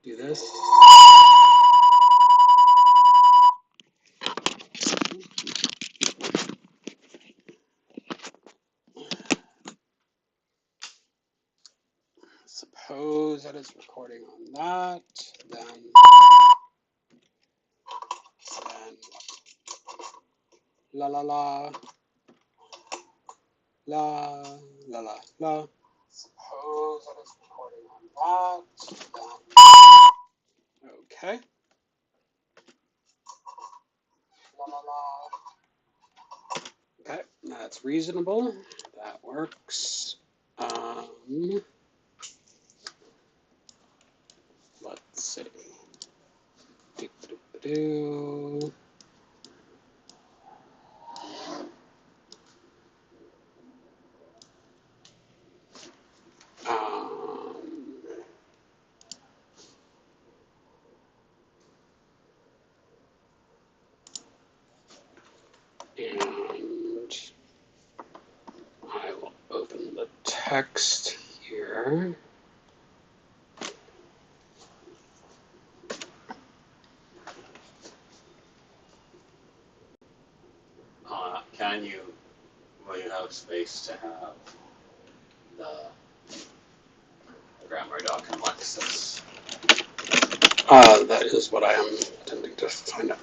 do this. Suppose that it's recording on that, then la la la la la la la. Suppose that it's recording on that, then okay. La la la. Okay, that's reasonable. That works. Let's see. Do. And I will open the text here. Can you, will you have space to have the grammar doc and Lexis? That is what I am attempting to find out.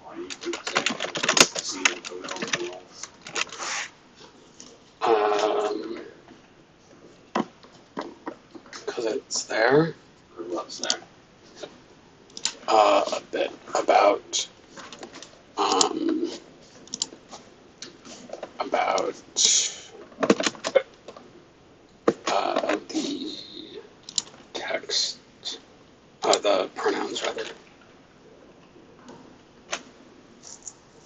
Why do you keep saying see into real rules? Because it's there. Or what's there? A bit about the text, the pronouns rather.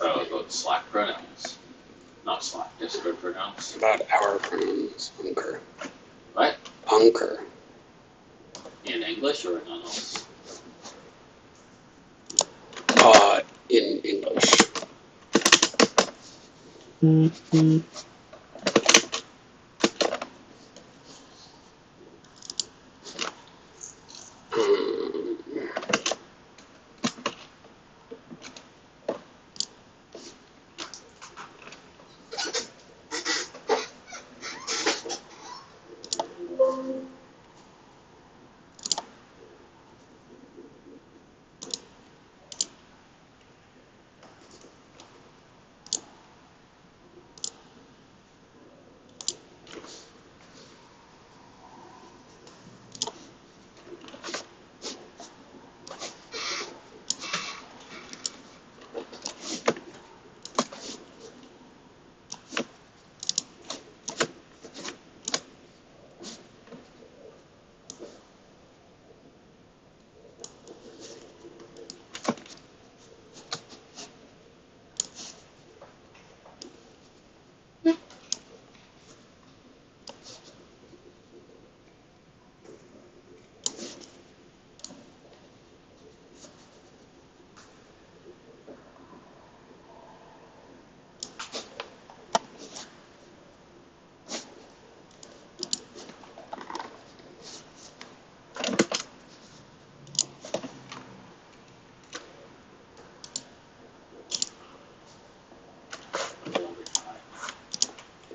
Oh, about Slack pronouns. Not Slack, Discord pronouns. About our pronouns, unker. What? Unker. In English or in else? In English. Mm-hmm.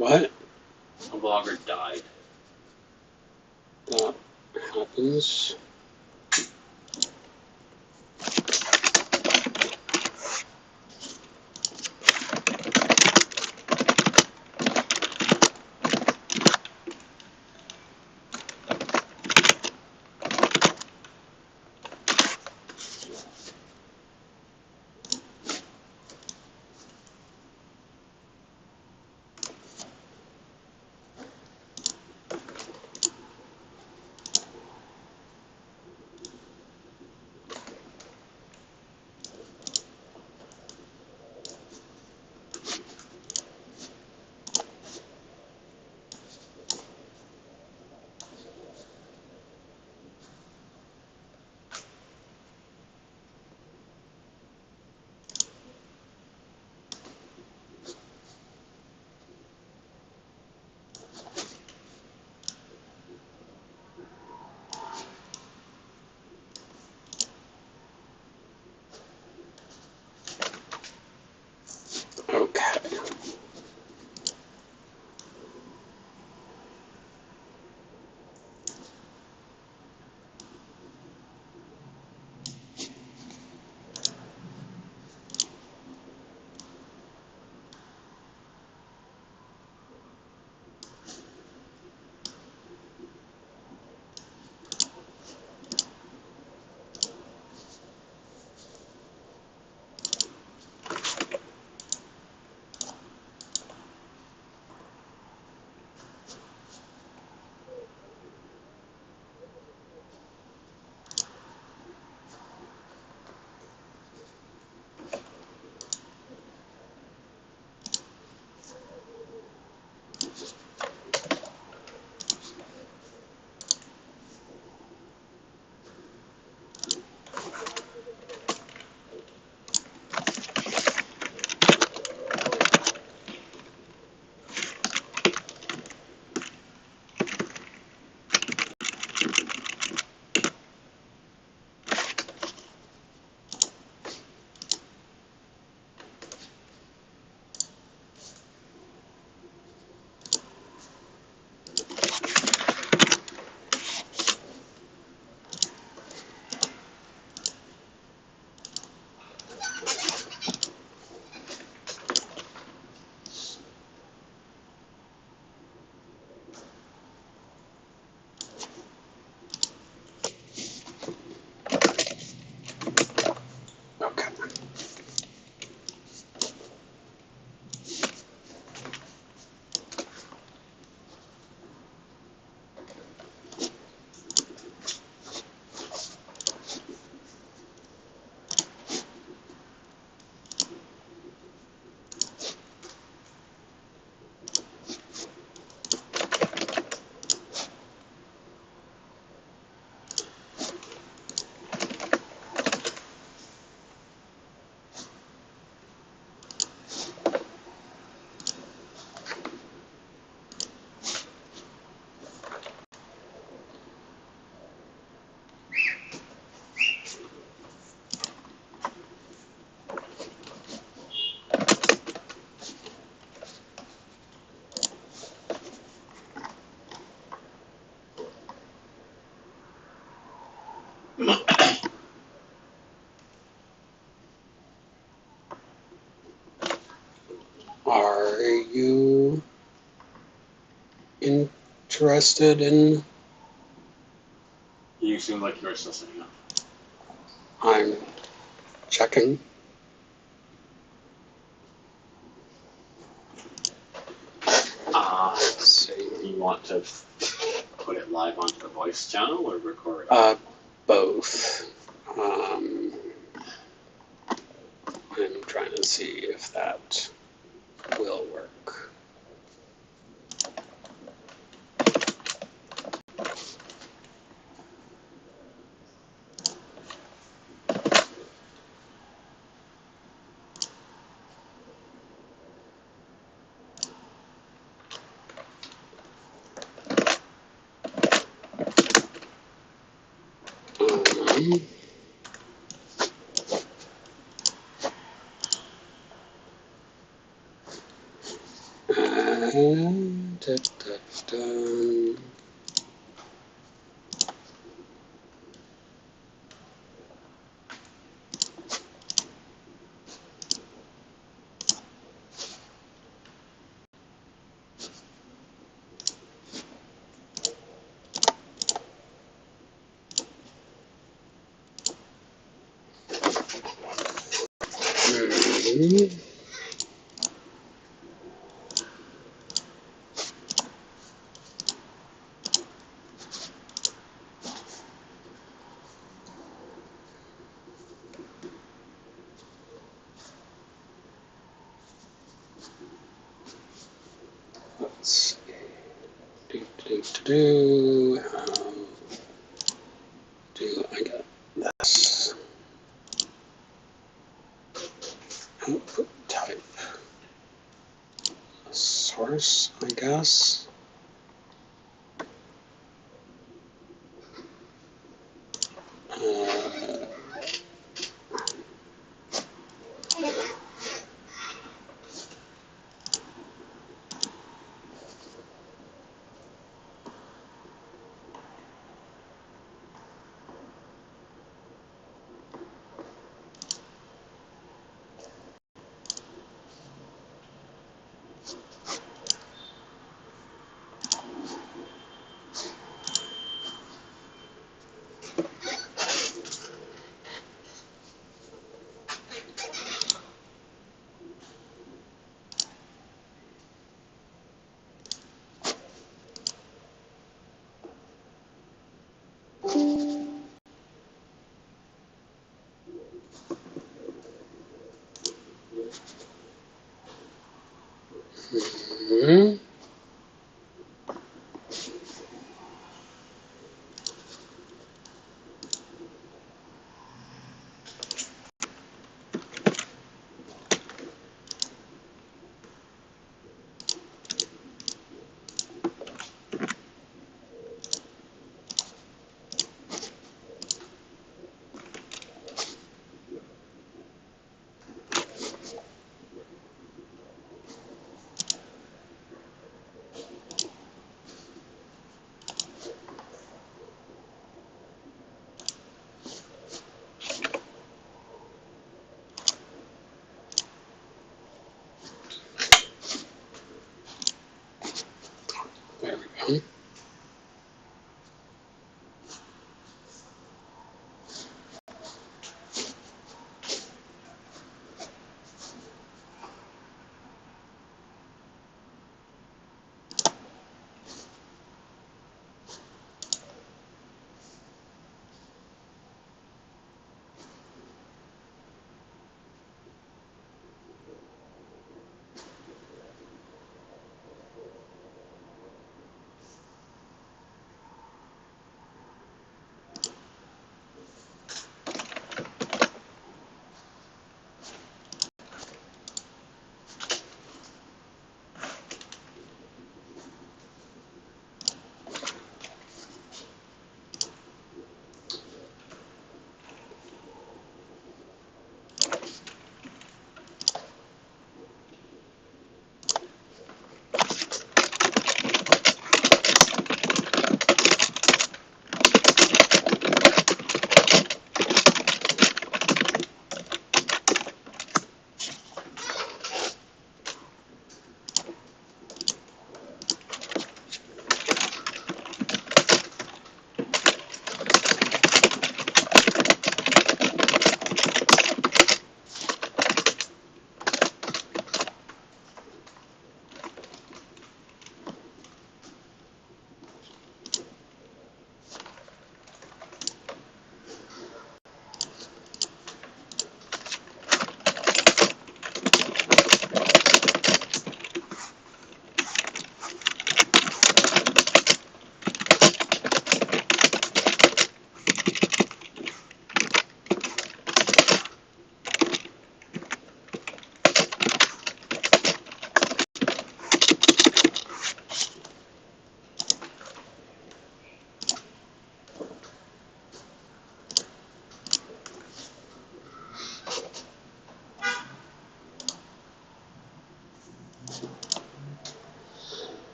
What? A blogger died. That happens. interested in. You seem like you're still sitting up. I'm checking. Let's see. You want to put it live onto the voice channel or record? Both. I'm trying to see if that will work. Let's see. How do I get this? Output type. Source, I guess.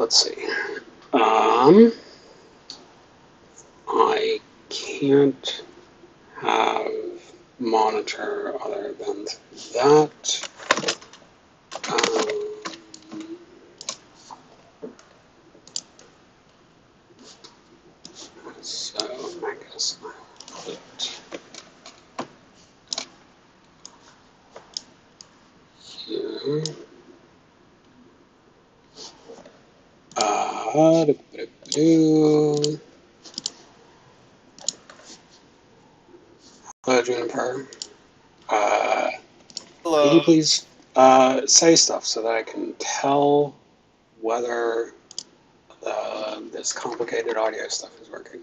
let's see. I can't have monitor other than that. So I guess I'll put here. Hello, Juniper. Hello. Could you please say stuff so that I can tell whether this complicated audio stuff is working?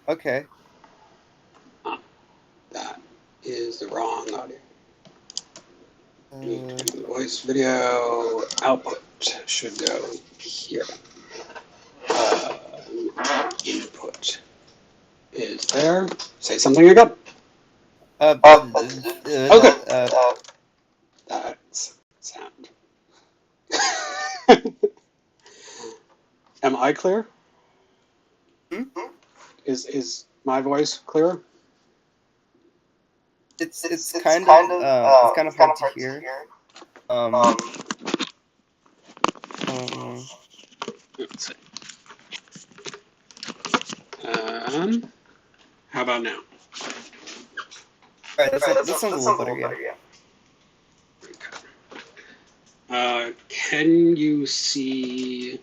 Okay. That is the wrong audio. Uh, Voice video output should go here. Input is there. Say something again. Okay. That's sound. Am I clear? Hmm? Is my voice clear? It's kind of hard to hear. Let's see. How about now? Alright, that sounds a little better, yeah. Okay. Can you see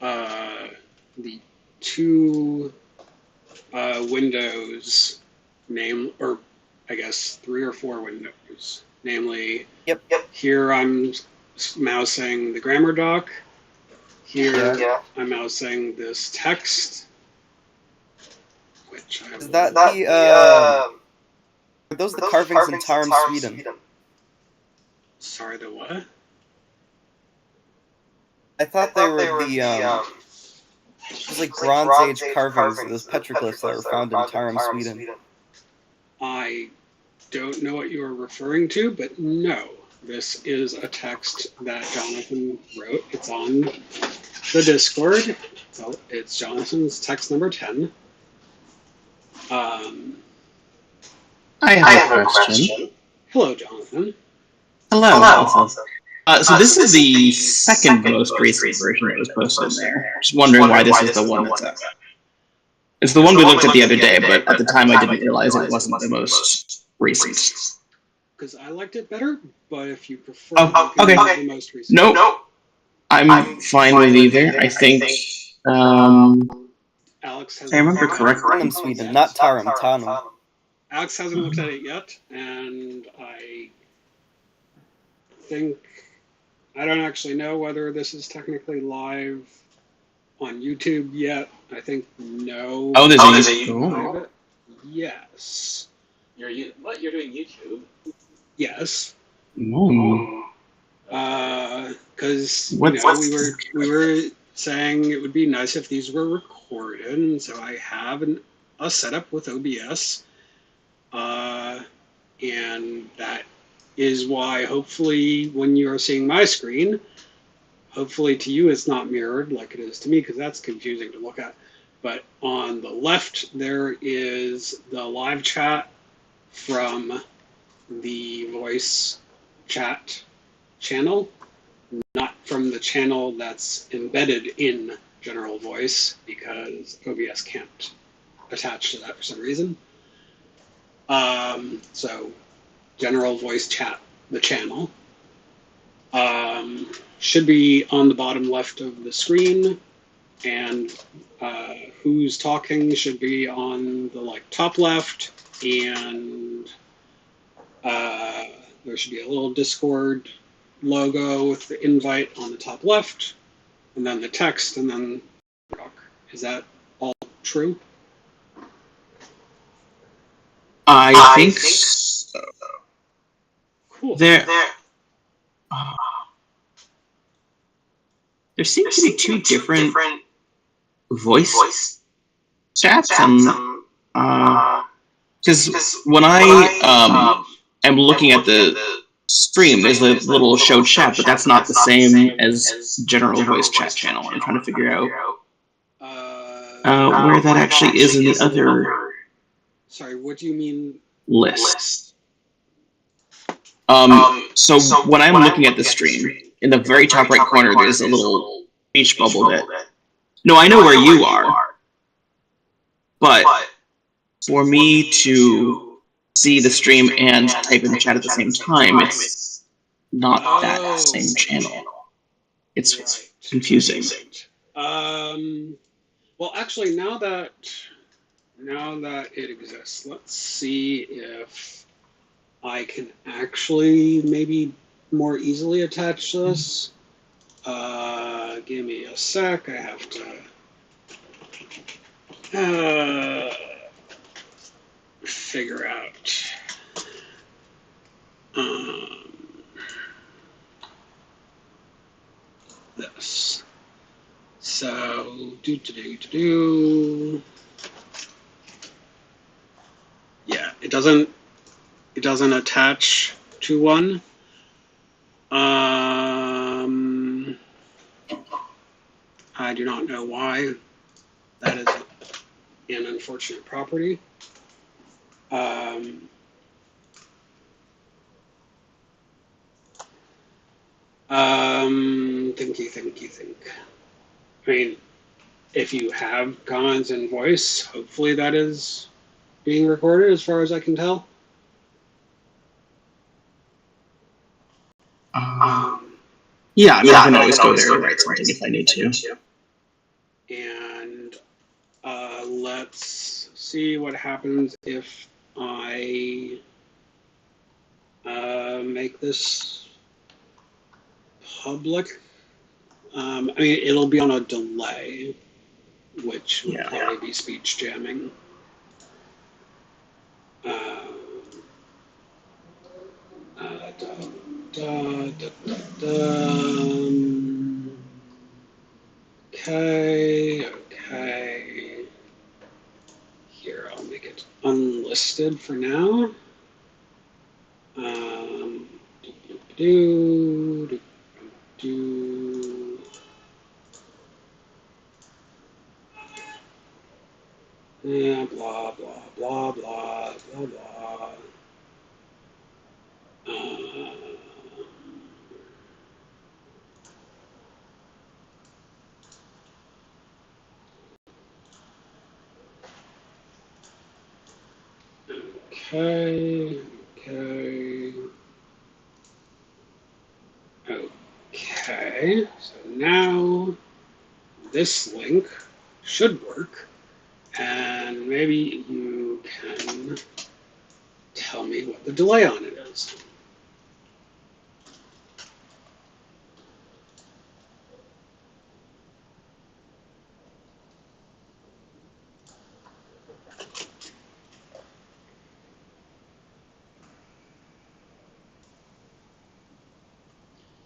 the two windows, or I guess 3 or 4 windows? Namely, Yep. here I'm mousing the grammar doc. Here I'm mousing this text, which I Is that are those the carvings in Tarum, Sweden? Sorry, the what? I thought they were the those like Bronze Age carvings, those petroglyphs that were found in Tarum, Sweden. I don't know what you are referring to, but no. This is a text that Jonathan wrote. It's on the Discord. So it's Jonathan's text number 10. I have a question. Hello, Jonathan. Hello. Also. So this is the second most recent version that was posted in there. Just wondering why this is the one that's up. It's the one we looked at the other day, but at the time I didn't realize it wasn't the most recent. Because I liked it better, but if you prefer okay. The most recent. Nope. I'm fine with either. I think Alex has I remember correctly. Tarum, Sweden, not Tarum, Tanum. Alex hasn't looked at it yet, and I think I don't actually know whether this is technically live on YouTube yet. I think no. Oh, there's a YouTube. Yes. You're doing YouTube? Yes. Because we were saying it would be nice if these were recorded, and so I have a setup with OBS, and that is why hopefully when you are seeing my screen, hopefully to you it's not mirrored like it is to me, because that's confusing to look at. But on the left there is the live chat from the voice chat channel, not from the channel that's embedded in General Voice, because OBS can't attach to that for some reason. So General Voice Chat, the channel, should be on the bottom left of the screen, and who's talking should be on the top left, and there should be a little Discord logo with the invite on the top left, and then the text, and then is that all true? I think so. Cool. There seems to be two different voice chats, because when I am looking at the stream, there's a little show chat, but that's not the same as general voice chat channel. I'm trying to figure out where that actually is in the other Sorry, what do you mean list. So when I'm looking at the stream, in the very top right corner, there's a little speech bubble that. No, I know where you are, but for me to see the stream and type in chat at the same time, it's not that same channel. It's confusing. Well, actually, now that it exists, let's see if I can actually maybe more easily attach this. Give me a sec. I have to figure out. This. So yeah, it doesn't attach to one. I do not know why. That is an unfortunate property. Think. I mean, if you have comments in voice, hopefully that is being recorded, as far as I can tell. Yeah, I mean, I can always go there and write something if I need to. And let's see what happens if I make this public. I mean, it'll be on a delay, which will probably be speech jamming. Okay. Here, I'll make it unlisted for now. Yeah, blah, blah, blah, blah, blah, blah. Okay. So now this link should work, and maybe you can tell me what the delay on it is.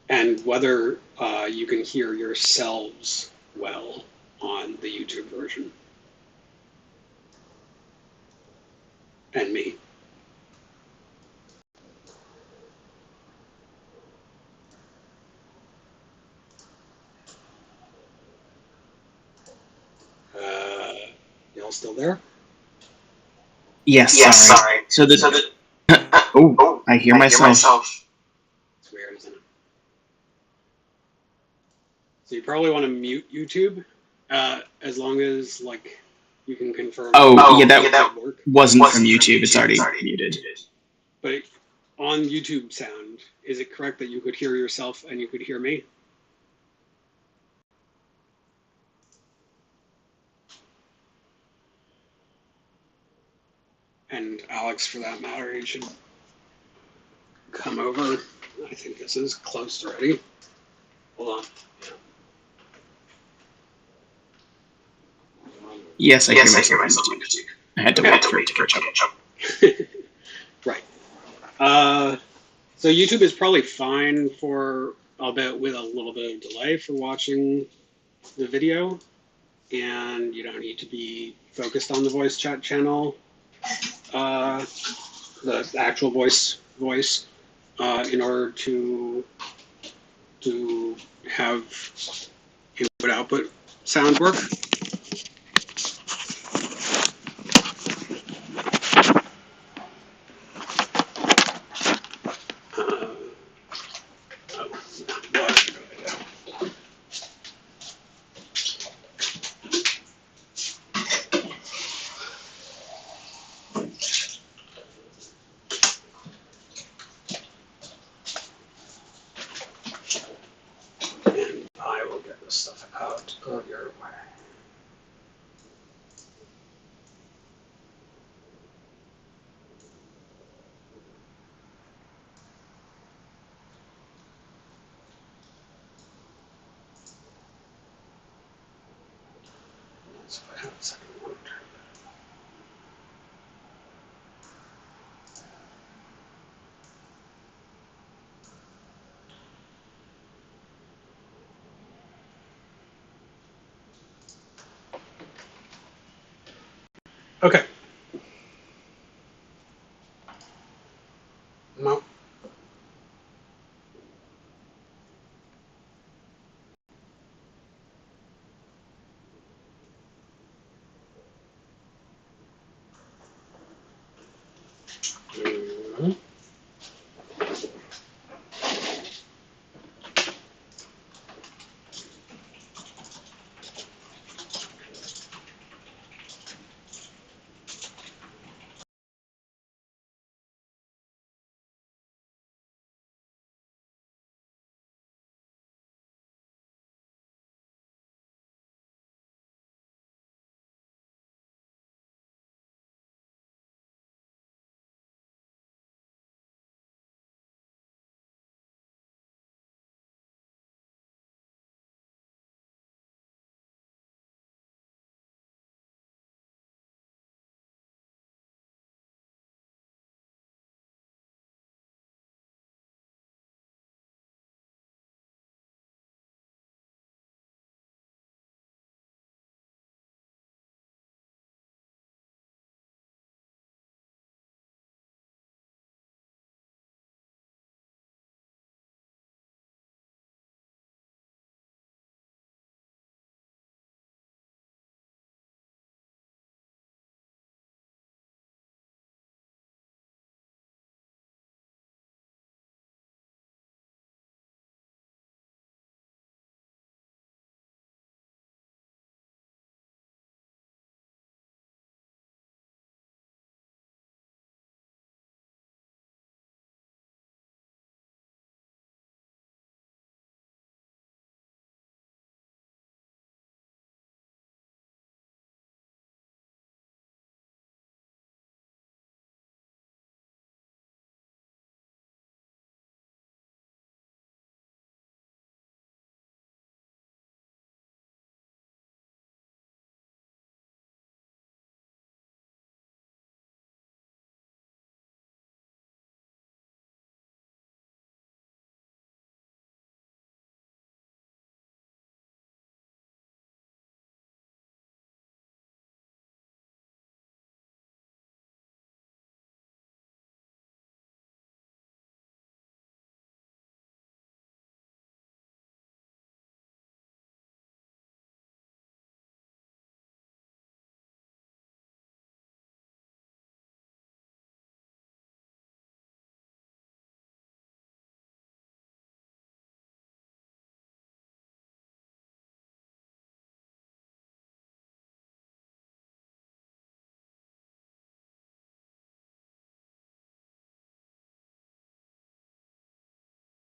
And whether you can hear yourselves well on the YouTube version. And me. Y'all still there? Yes, sorry. So oh, I hear myself. It's weird, isn't it? So you probably want to mute YouTube, as long as like you can confirm. That wasn't from YouTube. It's already muted. But on YouTube sound, is it correct that you could hear yourself and you could hear me? And Alex, for that matter, you should come over. I think this is close already. Hold on. Yes, I hear myself. I had to wait for it to catch up. Right. So YouTube is probably fine for, albeit with a little bit of delay, for watching the video, and you don't need to be focused on the voice chat channel, the actual voice. in order to have input-output sound work. And I will get this stuff out of your way. So I have a second one. Okay. No. Mhm.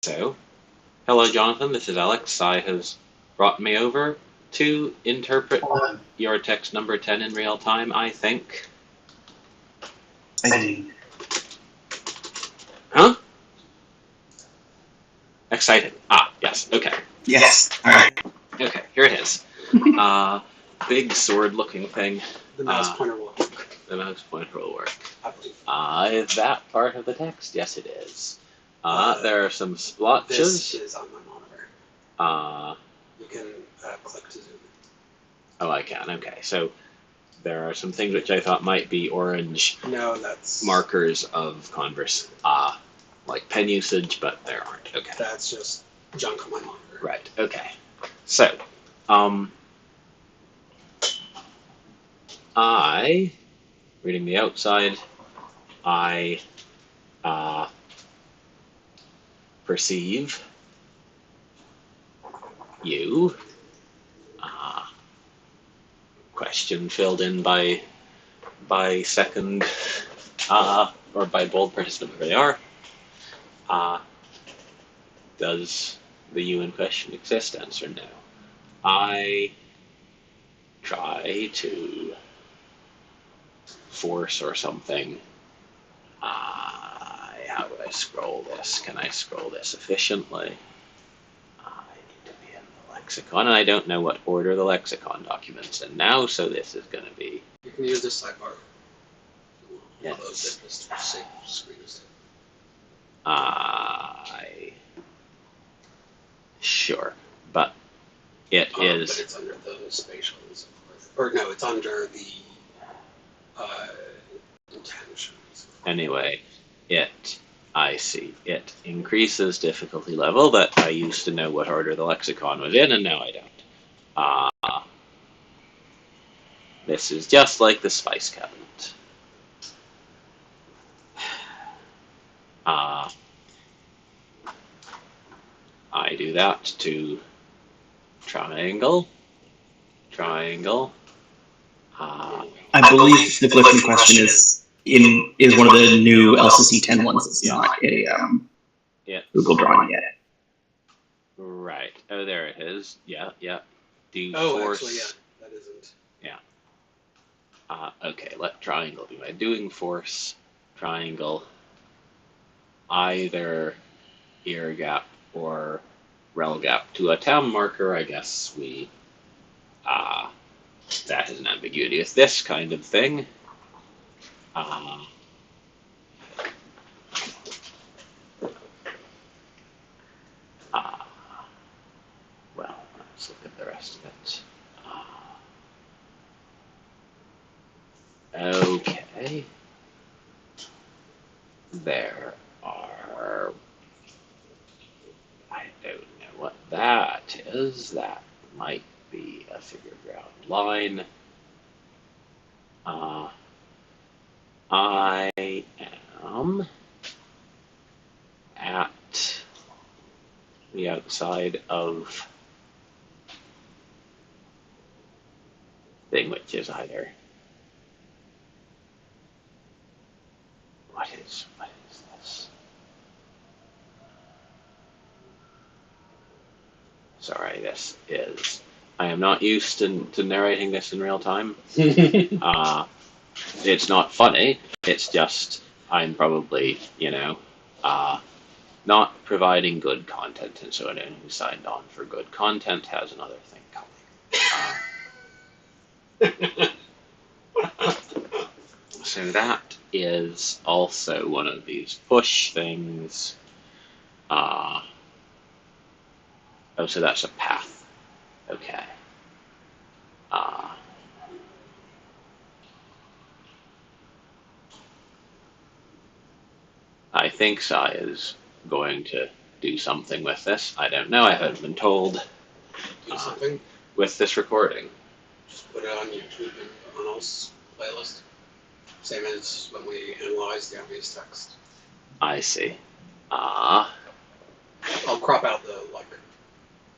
So, hello, Jonathan. This is Alex. Sai has brought me over to interpret your text number 10 in real time, I think. Huh? Excited. Ah, yes. Okay. Yes. All right. Okay, here it is. Big sword-looking thing. The mouse pointer will work, The mouse pointer will work. I believe. Is that part of the text? Yes, it is. There are some splotches. This is on my monitor. Uh, You can click to zoom in. oh, I can. Okay, so there are some things which I thought might be orange No, that's markers of Converse. like pen usage, but there aren't. Okay. That's just junk on my monitor. Right. Okay. So, reading the outside, I perceive you. Question filled in by second or by bold participant where they are. Does the you in question exist? Answer no. I try to force or something. How do I scroll this? Can I scroll this efficiently? I need to be in the lexicon, and I don't know what order the lexicon document's in now, so this is going to be... You can use this sidebar. Yes. Close it, just to save screen instead. Sure, but it is... But it's under the spatial and so forth. Or no, it's under the intentions. Anyway, I see. It increases difficulty level, but I used to know what order the lexicon was in, and now I don't. This is just like the spice cabinet. I do that to triangle. I believe the Flippin question is one of the new LCC 10 ones. It's not a Google drawing yet. Right. Oh, there it is. Yeah. Do force. Actually, yeah, that isn't. Yeah. Okay, let triangle be my doing force. Triangle. Either ear gap or rel gap to a town marker. I guess we that is an ambiguity with this kind of thing. Well, let's look at the rest of it. Okay. There are... I don't know what that is. That might be a figure ground line. I am at the outside of thing, which is either... What is this? Sorry, this is... I am not used to narrating this in real time. It's not funny. It's just I'm probably, not providing good content, and so anyone who signed on for good content has another thing coming. So that is also one of these push things. Oh, so that's a path. Okay. I think Sai is going to do something with this. I don't know. I haven't been told. Do something? With this recording. Just put it on YouTube and on Al's playlist. Same as when we analyze the obvious text. I see. I'll crop out the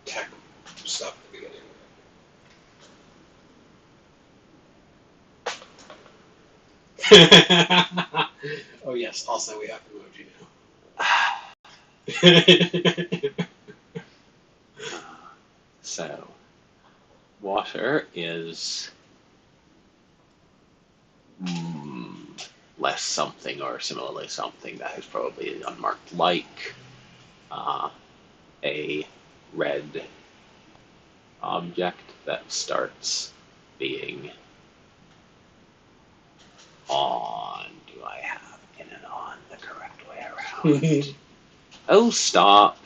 tech stuff at the beginning. Oh yes, also we have emoji now. So, water is less something or similarly something. That is probably unmarked, like a red object that starts being on. Do I have in and on the correct way around? Oh, stop.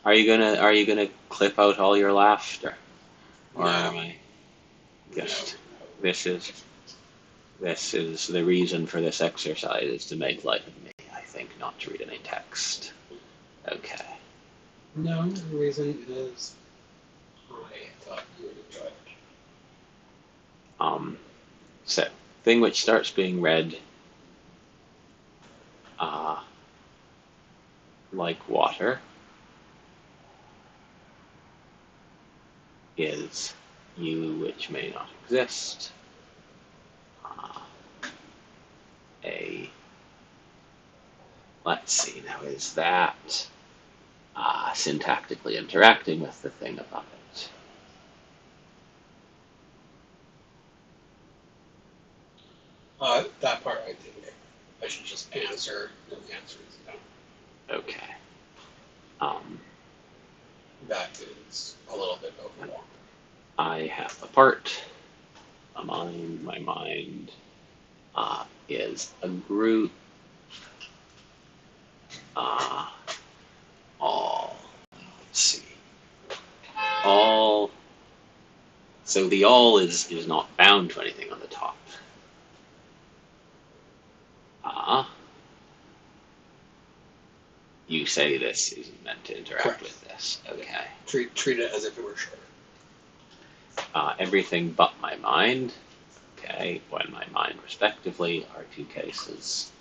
Are you gonna clip out all your laughter? Or am I just... No. This is the reason for this exercise, is to make light of me. think, not to read any text. Okay. No, the reason is I thought you would enjoy it. So, thing which starts being read like water is you which may not exist. Let's see, now is that syntactically interacting with the thing above it? That part I think I should just answer. The answer is no. Okay. That is a little bit overwhelming. I have a part, a mind. My mind is a group. All. Let's see. All. So the all is not bound to anything on the top. You say this is meant to interact Correct. with this. Okay. Treat it as if it were shorter. Everything but my mind. Okay. When my mind, respectively, are two cases.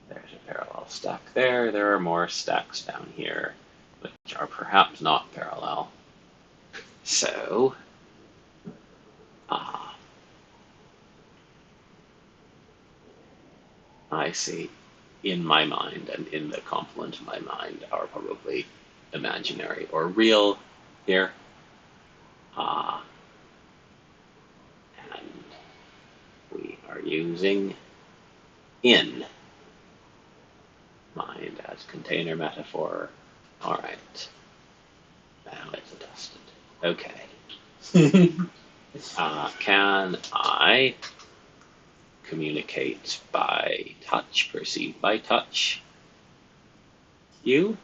There's a parallel stack there. There are more stacks down here, which are perhaps not parallel. So, I see in my mind and in the complement of my mind are probably imaginary or real here. And we are using in mind as container metaphor. All right. Now it's adjusted. Okay. Can I communicate by touch, perceive by touch? You?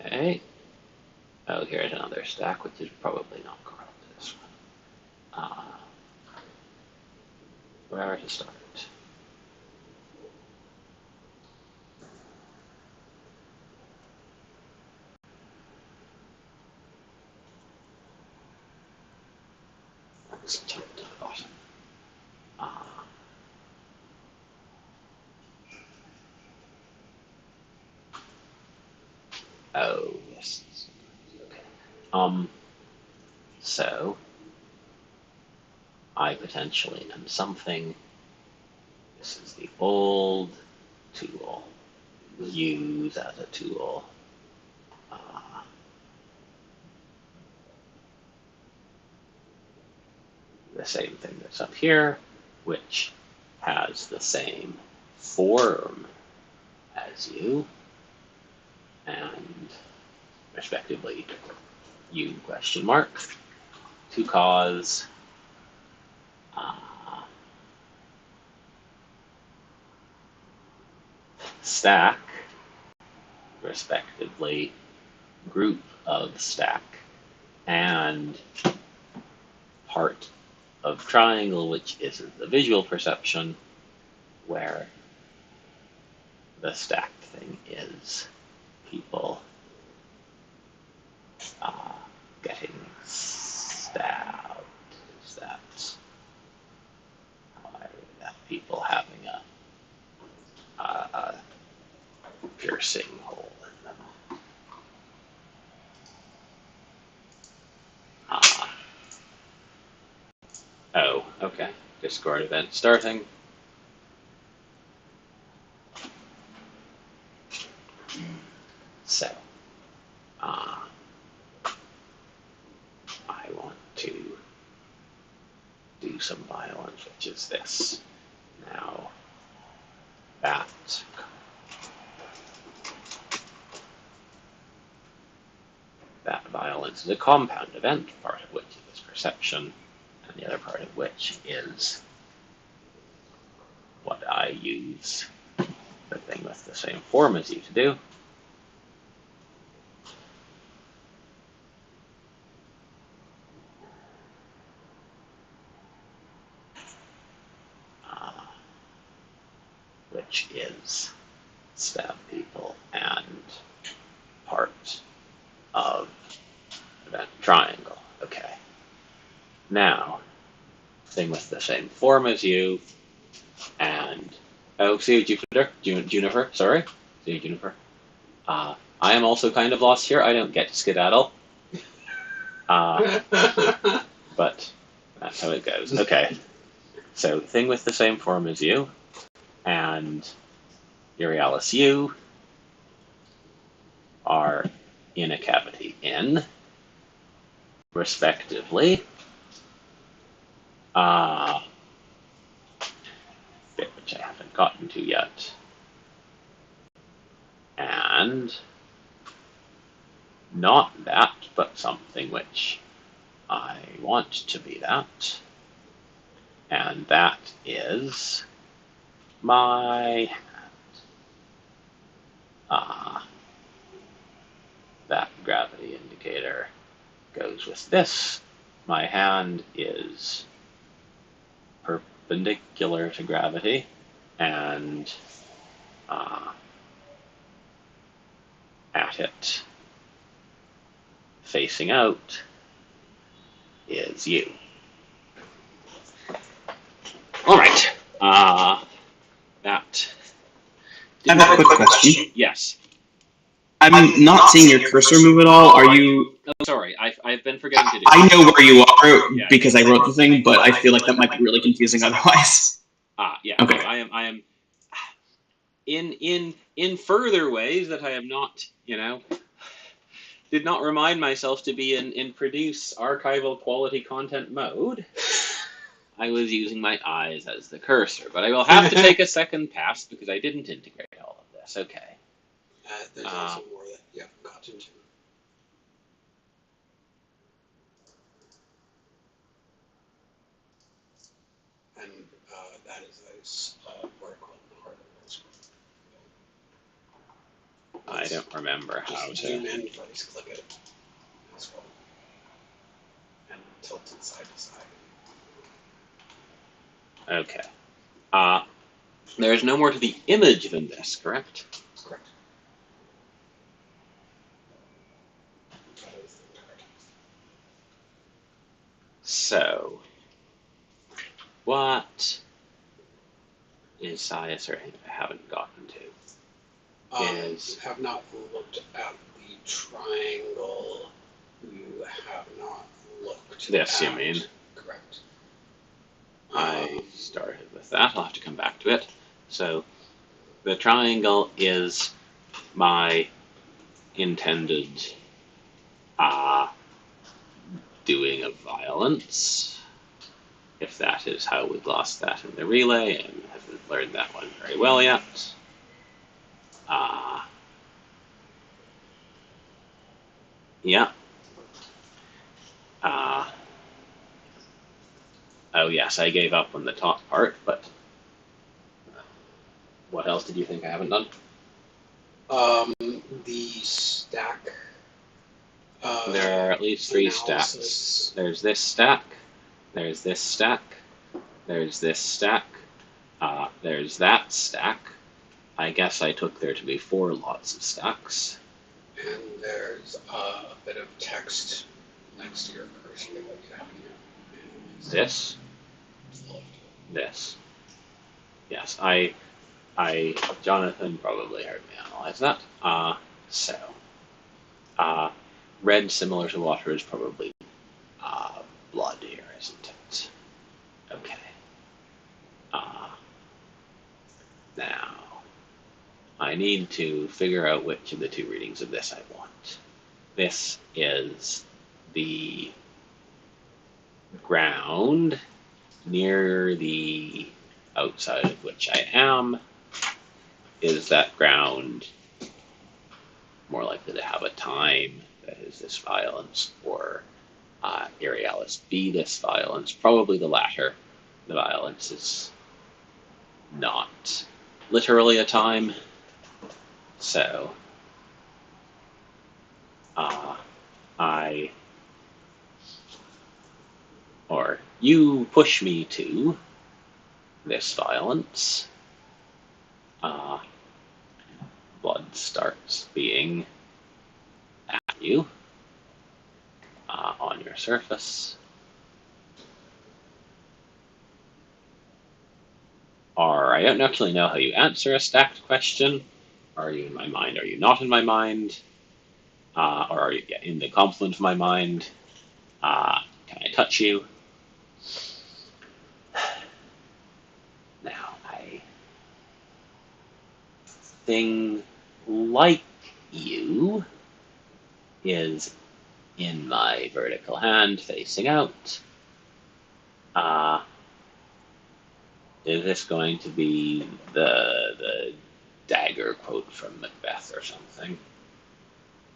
Okay. Oh, here's another stack, which is probably not correct. This one. Where to start? Let's jump to the bottom. Oh, yes. Okay. So I potentially am something. This is the old tool. Use as a tool. The same thing that's up here, which has the same form as you, and respectively, you question mark, to cause stack, respectively, group of stack, and part of triangle, which isn't the visual perception, where the stacked thing is people getting stabbed. Is that that people having a piercing hole in them? Oh, okay. Discord event starting. So, I want to do some violence, which is this. Now, that violence is a compound event, part of which is perception, and the other part of which is what I use the thing with the same form as you to do. which is stab people and part of that triangle. Okay. Now, thing with the same form as you, and see Juniper, sorry, see Juniper. I am also kind of lost here. I don't get to skedaddle. But that's how it goes. Okay. So thing with the same form as you, and Euryalus U are in a cavity N, respectively. Bit which I haven't gotten to yet. And not that, but something which I want to be that. And that is my hand. That gravity indicator goes with this. My hand is perpendicular to gravity, and at it, facing out, is you. All right. That. I have a quick question. Yes. I'm not seeing your cursor move at all. Are you? Oh, sorry. I've been forgetting to do. I know where you are because I wrote the thing, but I feel like that might be really confusing otherwise. Yeah. Okay. No, I am. In further ways that I am not, did not remind myself to be in produce archival quality content mode. I was using my eyes as the cursor, but I will have to take a second pass because I didn't integrate all of this. Okay. There's also more that you haven't gotten to. And that is those vertical and horizontal. I don't remember how to zoom in, please click it as well. And tilt it side to side. Okay. There's no more to the image than this, correct? Correct. So, what is Sias or I haven't gotten to? You have not looked at the triangle. You have not looked This, at... you mean? Correct. I started with that. I'll have to come back to it. So, the triangle is my intended doing of violence, if that is how we glossed that in the relay, and haven't learned that one very well yet. Yeah. Oh yes, I gave up on the top part, but what else did you think I haven't done? The stack. There are at least 3 analysis. stacks. There's this stack, there's this stack, there's this stack, there's that stack. I guess I took there to be 4 lots of stacks. And there's a bit of text next to your cursor that you have here. This. This. Yes, I Jonathan probably heard me analyze that. Red similar to water is probably blood here, isn't it? Okay. Now, I need to figure out which of the 2 readings of this I want. This is the ground near the outside of which I am. Is that ground more likely to have a time that is this violence, or Euryalus be this violence? Probably the latter. The violence is not literally a time. So, or you push me to this violence. Blood starts being at you on your surface. Or I don't actually know how you answer a stacked question. Are you in my mind? Are you not in my mind? Or are you in the confluence of my mind? Can I touch you? Now, I thing like you is in my vertical hand facing out. Is this going to be the dagger quote from Macbeth or something?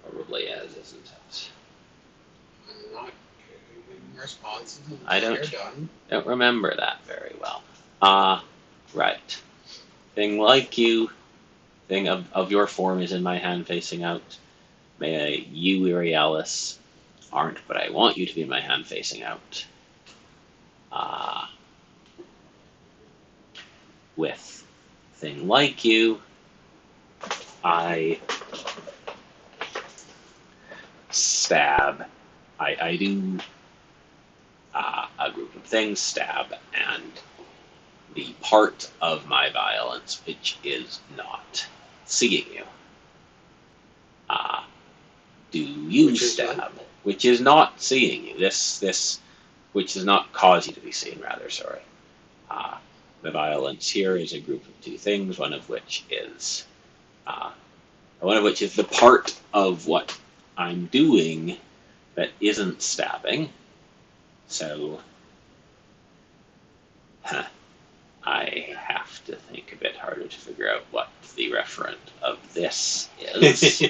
Probably is, isn't it? I'm not giving responses until I you're done. don't remember that very well. Right. Thing like you, thing of your form is in my hand facing out. May you, Irialis, aren't, but I want you to be in my hand facing out. With thing like you, I stab. I do a group of things, stab, and the part of my violence which is not seeing you. Do you stab? Which is not seeing you. This which does not cause you to be seen, rather, sorry. The violence here is a group of two things, one of which is the part of what I'm doing that isn't stabbing. So I have to think a bit harder to figure out what the referent of this is.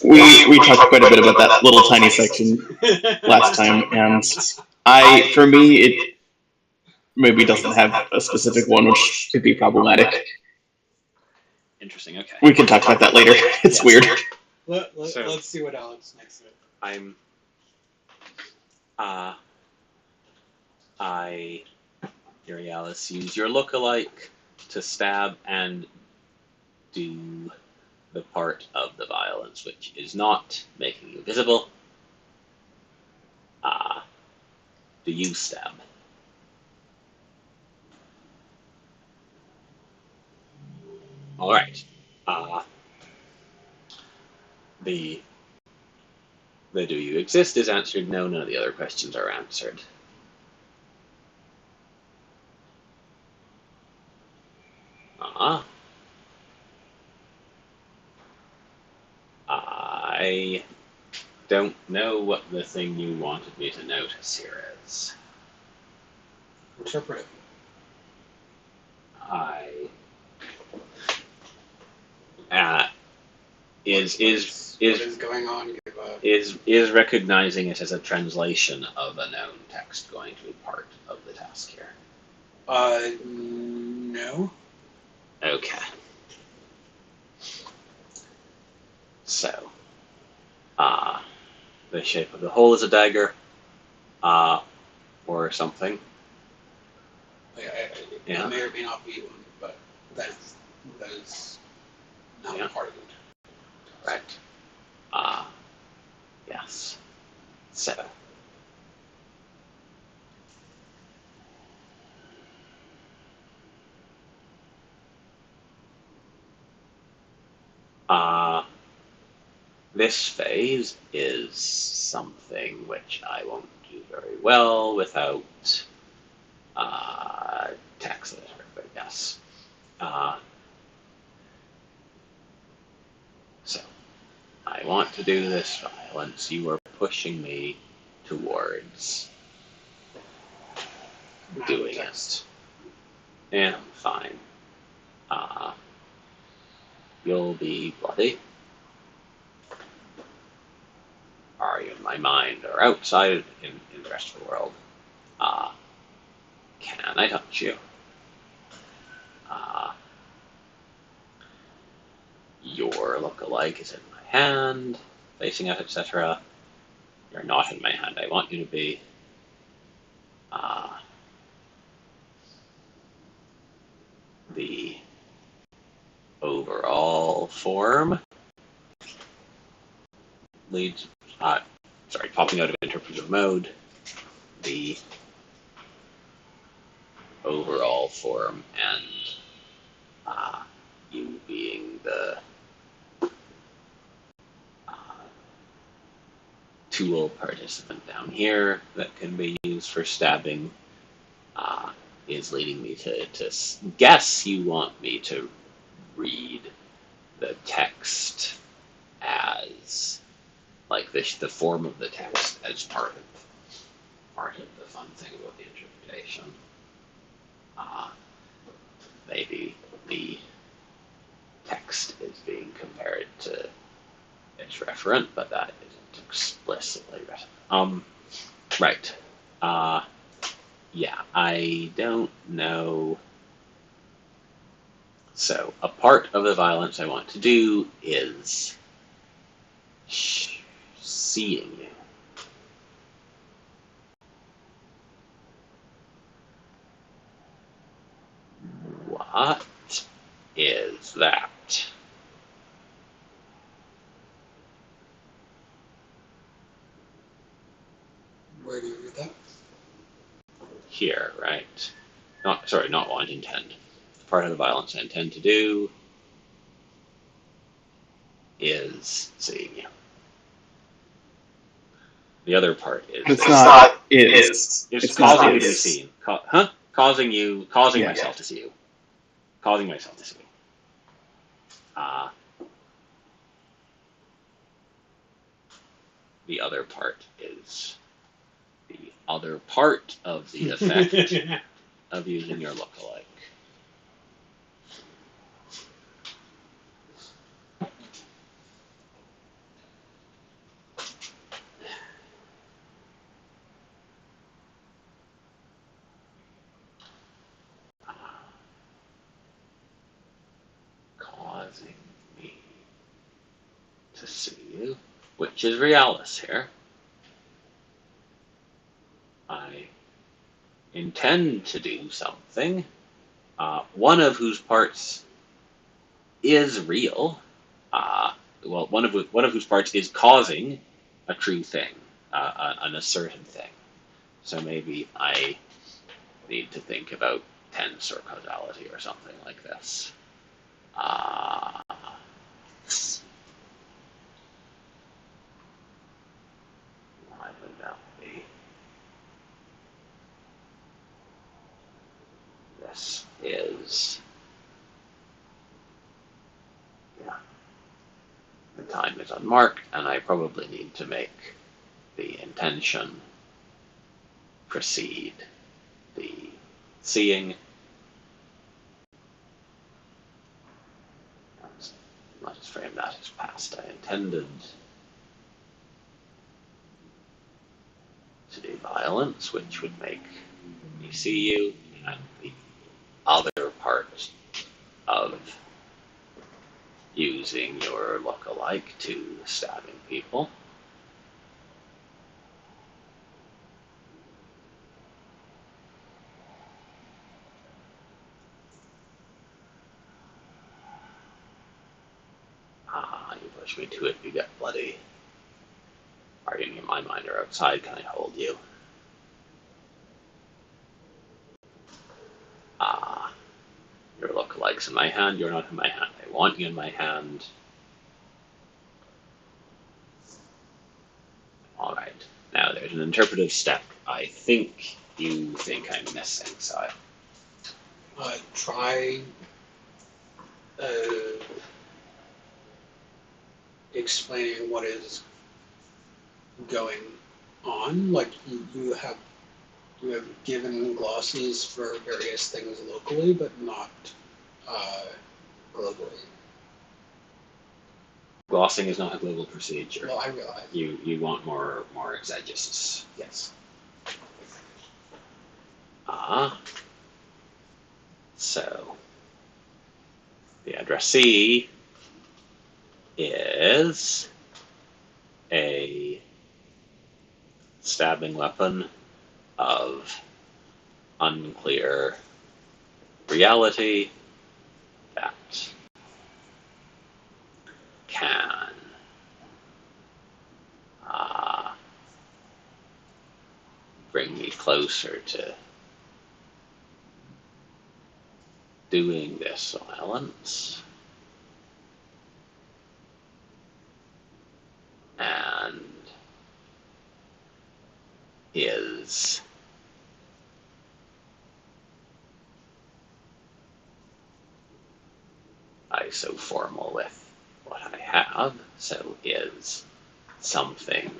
We talked quite a bit about that little tiny section last time, and for me, it maybe doesn't have a specific one, which could be problematic. Interesting. Okay. We can talk about that later. It's weird. Let's see what Alex makes of it. Urialis, use your lookalike to stab and do the part of the violence which is not making you visible. Do you stab? All right. The do you exist is answered. No, none of the other questions are answered. I don't know what the thing you wanted me to notice here is. Interpret it. What is going on? Is recognizing it as a translation of a known text going to be part of the task here? No. Okay. So, the shape of the hole is a dagger, or something. It may or may not be one, but that is not part of it. Right. Yes. So. This phase is something which I won't do very well without text editor, but yes. So, I want to do this violence. You are pushing me towards doing it. And fine. You'll be bloody. Are you in my mind or outside in the rest of the world? Can I touch you? Your look-alike is in my hand, facing out, etc. You're not in my hand. I want you to be. the overall form leads, popping out of interpretive mode, the overall form and you being the tool participant down here that can be used for stabbing is leading me to guess you want me to read the text as like the form of the text as part of the fun thing about the interpretation. Maybe the text is being compared to its referent, but that isn't explicitly written. Right. Yeah, I don't know. So a part of the violence I want to do is seeing you. What is that? Where do you read that? Here, right? Not what I intend. Part of the violence I intend to do is seeing you. The other part is It's not is. It's causing you to be seen. Causing myself to see you. Causing myself to see you. The other part is the other part of the effect of using your lookalike. Causing me to see you, which is realis here. I intend to do something, one of whose parts is real. One of whose parts is causing a true thing, an asserted thing. So maybe I need to think about tense or causality or something like this. Why would that be? This is, yeah, the time is unmarked, and I probably need to make the intention precede the seeing. Let's frame that as past. I intended to do violence, which would make me see you, and the other part of using your lookalike to stabbing people. You push me to it, you get bloody. Arguing in my mind are outside, can I hold you? Your lookalikes in my hand, you're not in my hand. I want you in my hand. Alright, now there's an interpretive step I think you think I'm missing, so Try explaining what is going on. Like you have given glosses for various things locally, but not globally. glossing is not a global procedure. Well, I realize. You want more exegesis. Yes. So the addressee is a stabbing weapon of unclear reality bring me closer to doing this violence. And is I so formal with what I have, so is something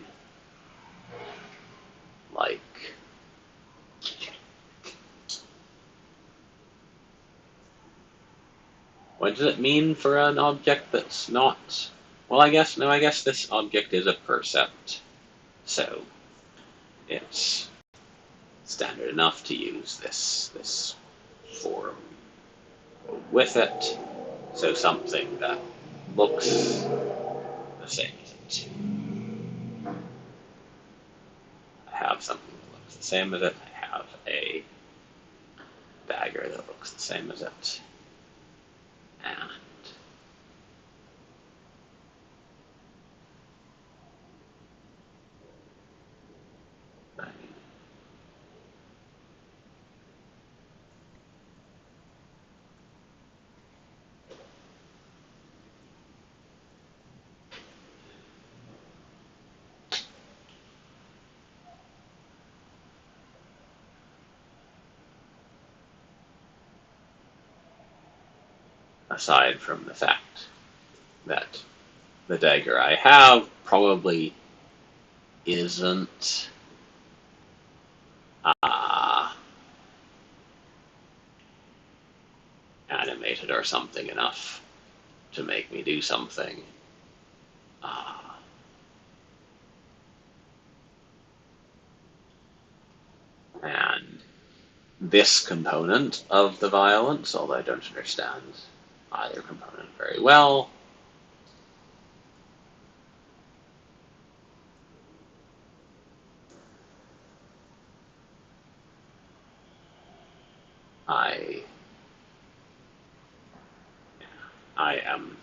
like what does it mean for an object that's not? Well, I guess this object is a percept, so it's standard enough to use this form with it. So something that looks the same as it. I have something that looks the same as it. I have a dagger that looks the same as it. And aside from the fact that the dagger I have probably isn't animated or something enough to make me do something. And this component of the violence, although I don't understand either component very well, I am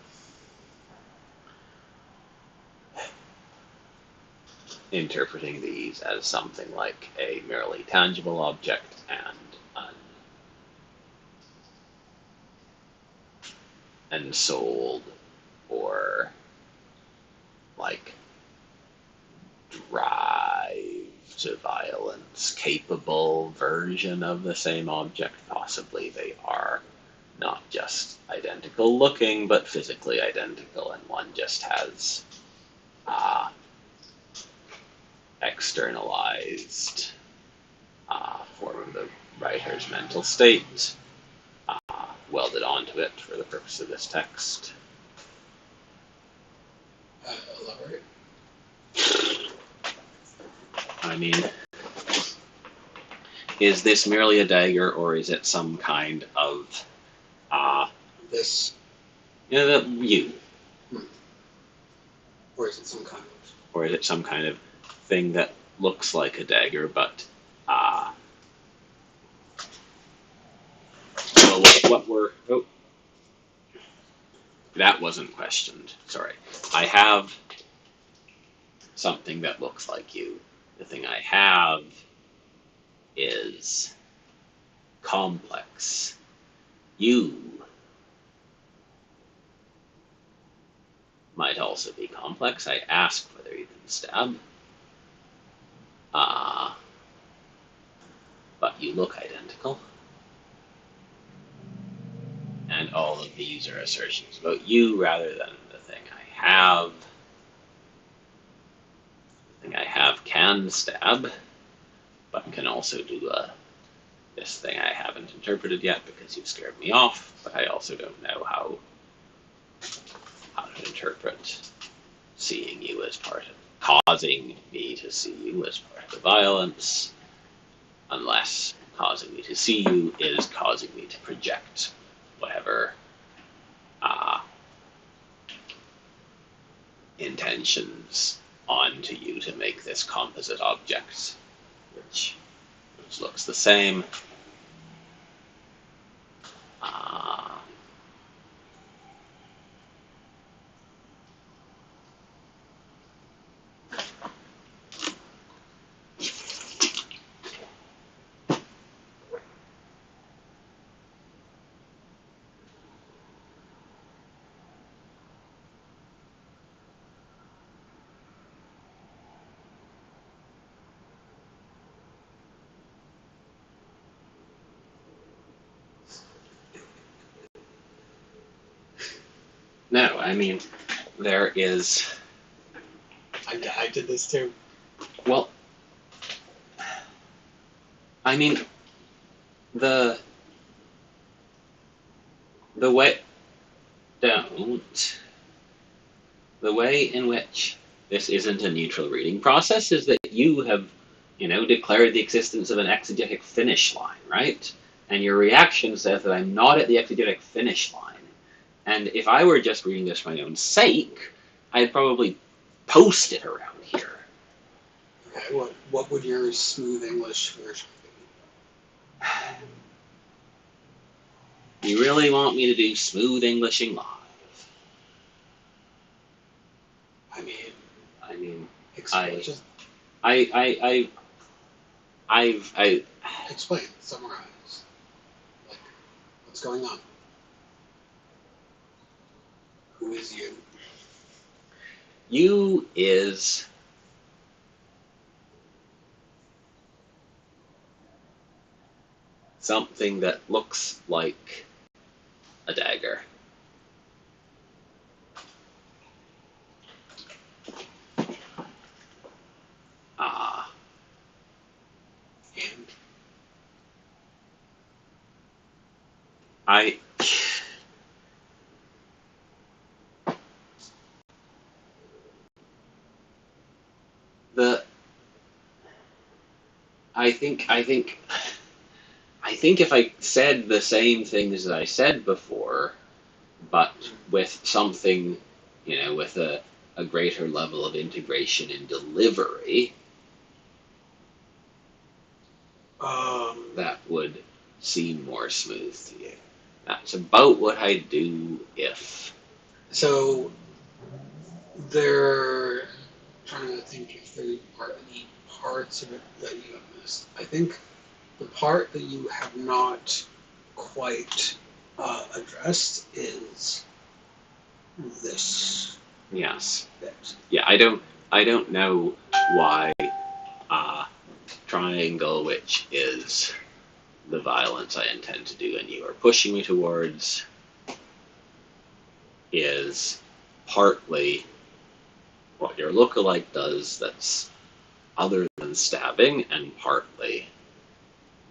interpreting these as something like a merely tangible object and an ensouled or like drive to violence capable version of the same object. Possibly they are not just identical looking, but physically identical, and one just has externalized form of the writer's mental state welded onto it for the purpose of this text. Elaborate. I mean, is this merely a dagger, or is it some kind of This, you? or is it some kind of? Or is it some kind of thing that looks like a dagger, but well, what were that wasn't questioned. Sorry, I have something that looks like you. The thing I have is complex. You might also be complex. I ask whether you can stab. But you look identical. And all of these are assertions about you rather than the thing I have. The thing I have can stab, but can also do this thing I haven't interpreted yet because you've scared me off, but I also don't know how to interpret seeing you as part of, causing me to see you as part of the violence, unless causing me to see you is causing me to project whatever intentions onto you to make this composite object, which looks the same. No, I mean, there is... I did this too. Well, I mean, the way... Don't. The way in which this isn't a neutral reading process is that you have, declared the existence of an exegetic finish line, right? And your reaction says that I'm not at the exegetic finish line. And if I were just reading this for my own sake, I'd probably post it around here. Okay, what would your smooth English version be? You really want me to do smooth Englishing live? I mean, I, just I explain, summarize. Like, what's going on? Who is you? You is something that looks like a dagger. And I the I think if I said the same things that I said before, but with something, with a greater level of integration in delivery, that would seem more smooth to you. That's about what I'd do if. so they're trying to think if there are any parts of it that you have missed. I think the part that you have not quite addressed is this Yes. bit. Yeah, I don't know why triangle, which is the violence I intend to do and you are pushing me towards, is partly what your lookalike does that's other than stabbing, and partly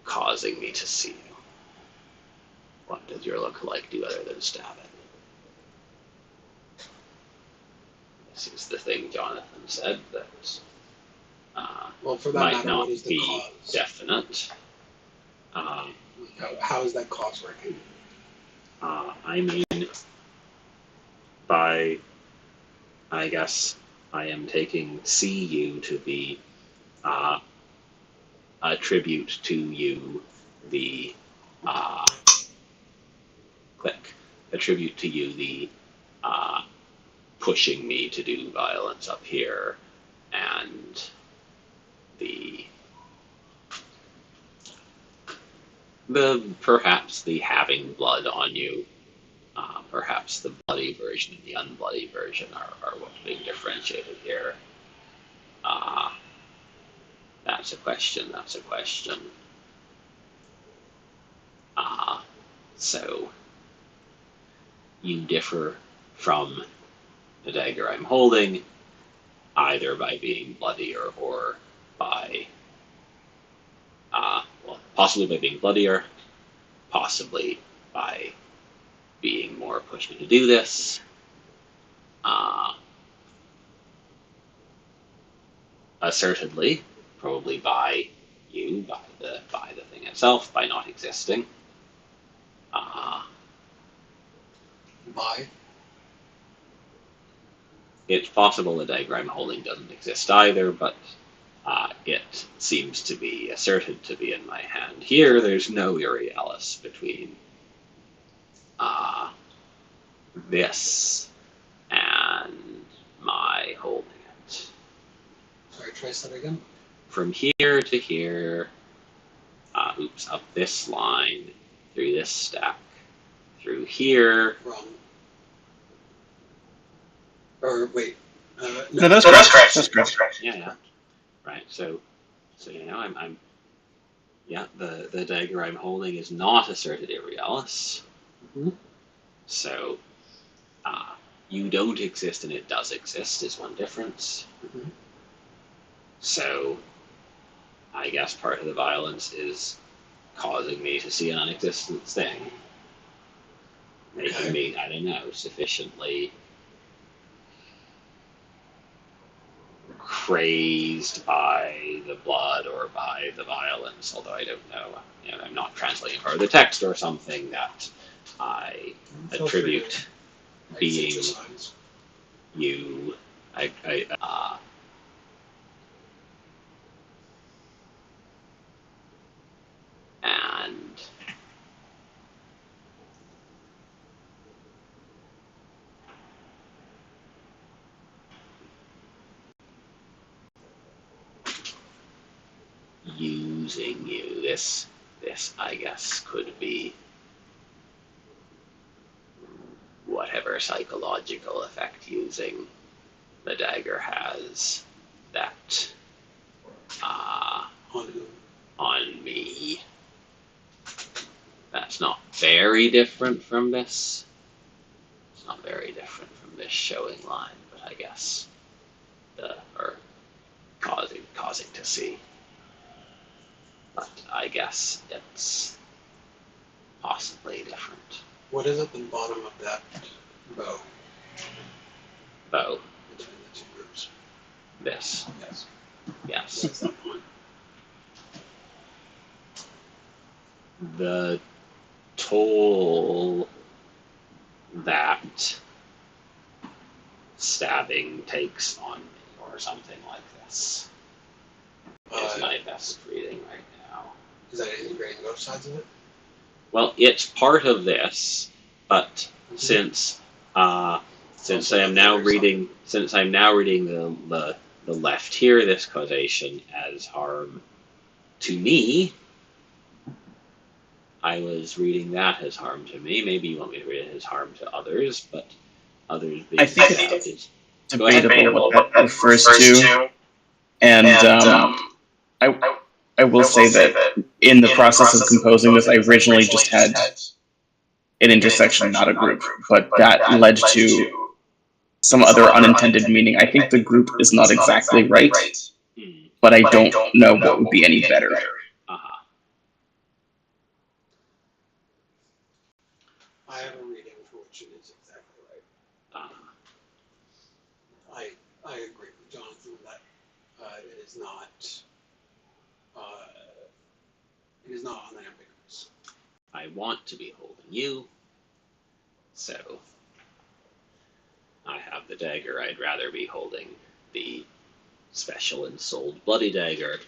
causing me to see you. What does your lookalike do other than stabbing? This is the thing Jonathan said that Well, for that might matter, not what is the be cause? definite. How is that cause working? I mean, I guess I am taking CU to be a tribute to you, the click, a tribute to you, the pushing me to do violence up here, and the perhaps the having blood on you, perhaps the bloody version and the unbloody version are what's being differentiated here. That's a question. That's a question. So you differ from the dagger I'm holding, either by being bloodier or by, possibly by being bloodier, possibly by being more push me to do this. Assertedly, probably by you, by the thing itself, by not existing. By? It's possible the dagger I'm holding doesn't exist either, but it seems to be asserted to be in my hand. Here, there's no Urialis between this and my holding it. Sorry, trace that again. From here to here, up this line, through this stack, through here. Wrong. Or wait. No, that's correct. That's correct. Yeah. Right. So I'm the dagger I'm holding is not asserted Irialis. Mm-hmm. So you don't exist and it does exist is one difference. Mhm. So I guess part of the violence is causing me to see an non-existent thing. Making me, I don't know, sufficiently crazed by the blood or by the violence, although I don't know. You know, I'm not translating part of the text or something that I attribute being you. And using you. This I guess could be whatever psychological effect using the dagger has that on me. That's not very different from this. It's not very different from this showing line, but I guess or causing to see. But I guess it's possibly different. What is at the bottom of that bow? Bow. Between the two groups. This. Yes. Yes. What's that one? The toll that stabbing takes on me, or something like this, is my best reading right now. Is that integrating both sides of it? Well, it's part of this, but since I'm now reading the left here, this causation as harm to me, I was reading that as harm to me. Maybe you want me to read it as harm to others, but others being I think it's debatable what that refers to, and I will say that in the process of composing this, I originally just had an intersection, not a group, but that led to some other unintended meaning. I think the group is not exactly right, but I don't know what would be any better. I have a reading for which it is exactly right. I agree with Jonathan that it is not unambiguous. I want to be holding you, so I have the dagger. I'd rather be holding the special and sold bloody dagger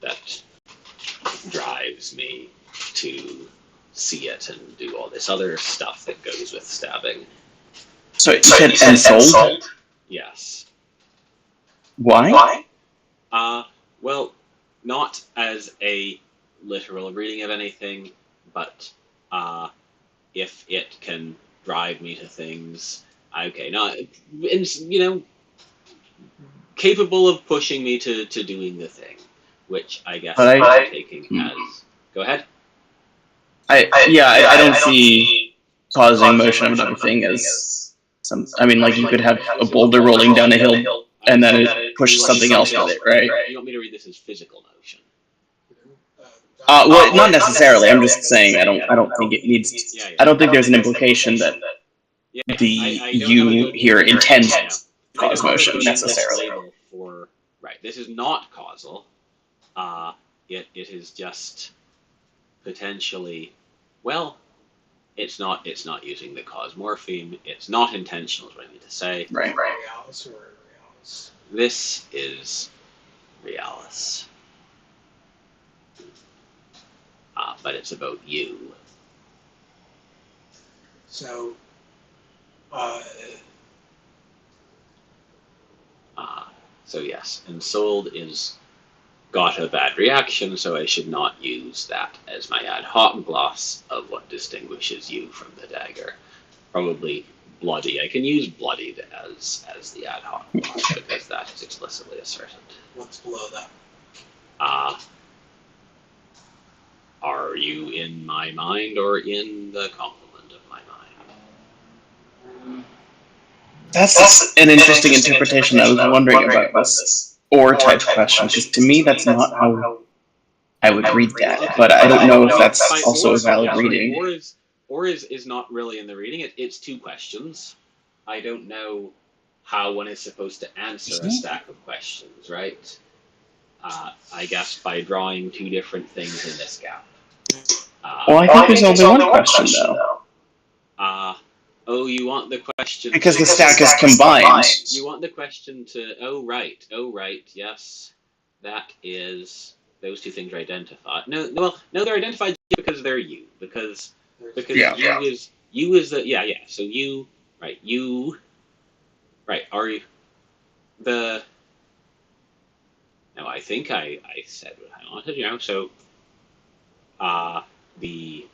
that drives me to see it and do all this other stuff that goes with stabbing. So you said ensouled? Yes. Why? Well, not as a literal reading of anything, but if it can drive me to things, okay, not, you know, capable of pushing me to doing the thing, which I guess I'm taking as. Go ahead. I don't see causing motion of another thing as some. I mean, like you could have a boulder rolling down a hill and then it pushes something else with it, right? You want me to read this as physical motion? Well, not necessarily. I'm just saying I don't think it needs. I don't think there's an implication that the you here intends to cause motion necessarily. Right. This is not causal. It is just potentially. Well, it's not using the cause morpheme. It's not intentional, is what I mean to say. Right. Realis or Realis? This is Realis. But it's about you. So, so yes, ensouled is got a bad reaction, so I should not use that as my ad hoc gloss of what distinguishes you from the dagger. Probably bloody. I can use bloodied as the ad hoc gloss because that is explicitly asserted. What's below that? Are you in my mind or in the complement of my mind? That's an interesting interpretation. I was wondering about this or type question, because to me that's not how I would read that. Okay. But I don't know if that's By also a valid sorry, reading. or is not really in the reading. It's two questions. I don't know how one is supposed to answer a stack of questions, right? I guess by drawing two different things in this gap. Well, I think there's only one question, though. Oh, you want the question because the stack is combined. You want the question to oh right, yes, that is those two things are identified. No, they're identified because they're you because you is the So you are you the no? I think I said what I wanted. So the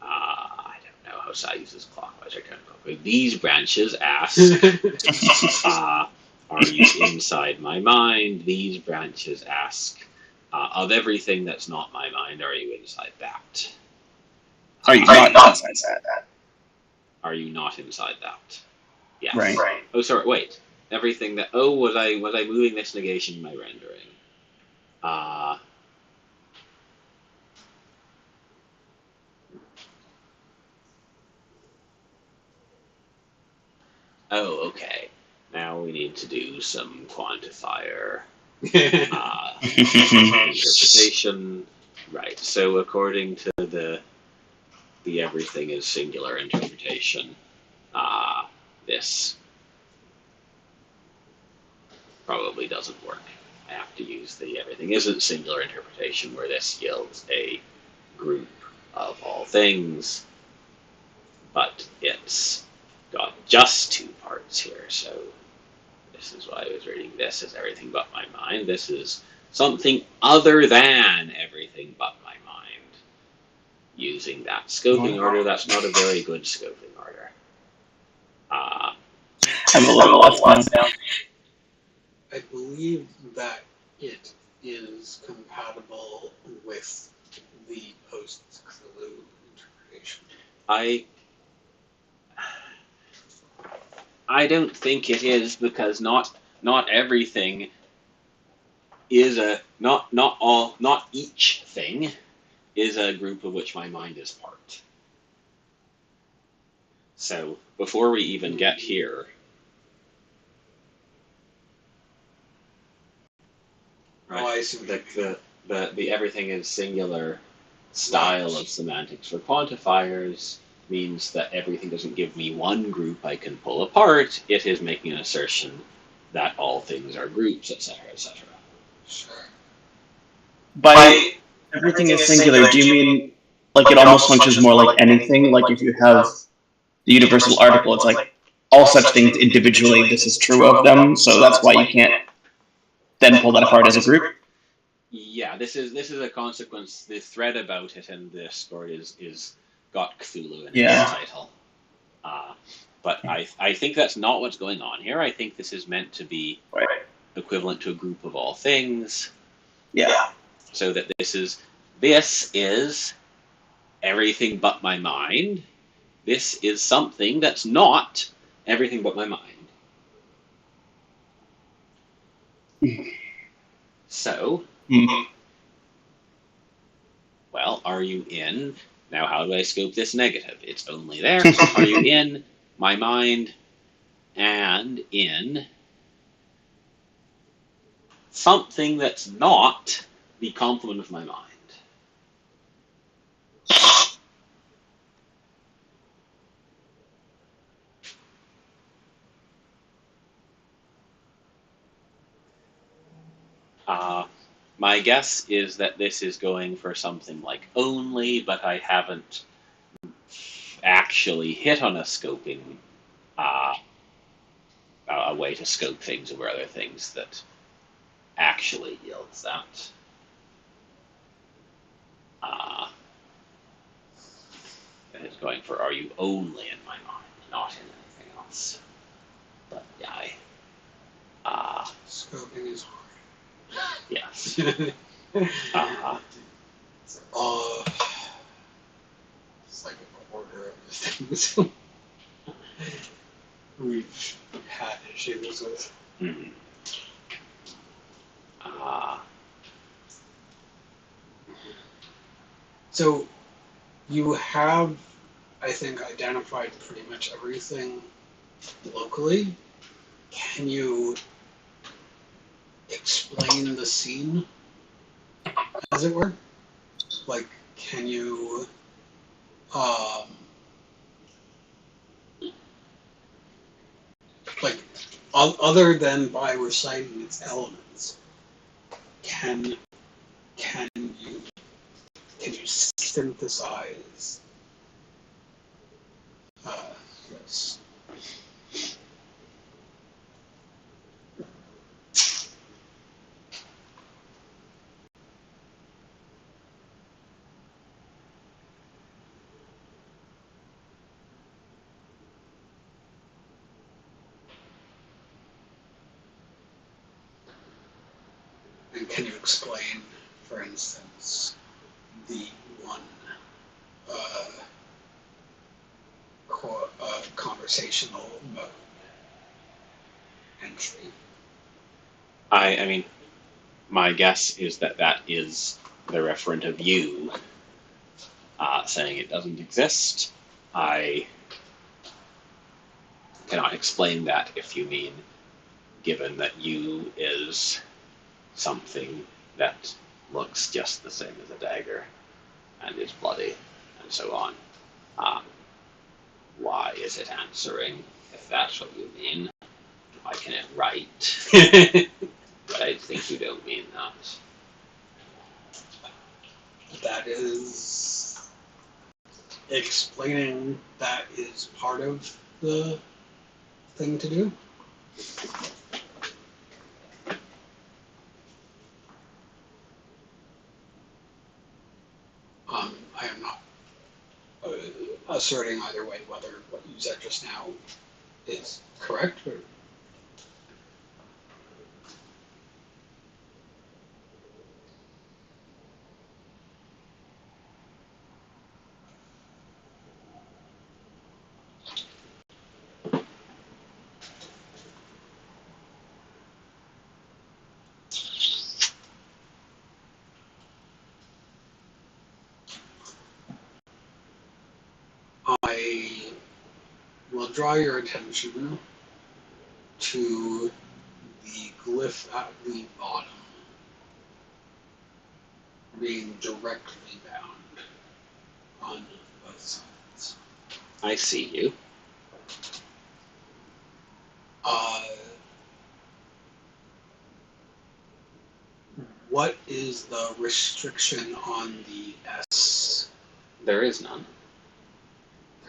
I don't know how Sai uses clockwise or counterclockwise. These branches ask, are you inside my mind? These branches ask, of everything that's not my mind, are you inside that? Are you not inside that? Are you not inside that? Yes. Right. Oh, sorry. Wait. Everything that. Oh, was I moving this negation in my rendering? Oh, okay. Now we need to do some quantifier interpretation. Right. So according to the everything is singular interpretation, this probably doesn't work. I have to use the everything isn't singular interpretation where this yields a group of all things, but it's got just two parts here. So this is why I was reading this as everything but my mind. This is something other than everything but my mind. Using that scoping order, that's not a very good scoping order. I'm a little lost now. I believe that it is compatible with the post-Cthulhu interpretation. I don't think it is because not everything is not each thing is a group of which my mind is part. So before we even get here, right, I see. The everything is singular style of semantics for quantifiers means that everything doesn't give me one group I can pull apart. It is making an assertion that all things are groups, etc., etc. Sure. By everything is singular, do you mean like it almost functions more like anything? Like if you have the universal article, it's like all such things individually, this is true of them, so that's why you can't then pull that apart as a group? Yeah, this is a consequence. The thread about it in this story is got Cthulhu in its title. But I think that's not what's going on here. I think this is meant to be equivalent to a group of all things. Yeah. So that this is everything but my mind. This is something that's not everything but my mind. So, well, are you in? Now, how do I scope this negative? It's only there. Are you in my mind and in something that's not the complement of my mind? My guess is that this is going for something like only, but I haven't actually hit on a scoping, a way to scope things over other things that actually yields that. And it's going for are you only in my mind, not in anything else. But yeah, Scoping is hard. Yes. It's like a quarter of the things. we've had issues with. Mm. So you have, I think, identified pretty much everything locally. Can you explain the scene, as it were? Like, can you, um, like, other than by reciting its elements, can can you synthesize this? And can you explain, for instance, the one uh, conversational mode entry? I mean, my guess is that that is the referent of you saying it doesn't exist. I cannot explain that if you mean given that you is something that looks just the same as a dagger and is bloody and so on. Um, why is it answering if that's what you mean? Why can it write? But I think you don't mean that. That is explaining that is part of the thing to do. I am not asserting either way whether what you said just now is correct or. I will draw your attention to the glyph at the bottom being directly bound on both sides. I see you. Uh, what is the restriction on the S? There is none.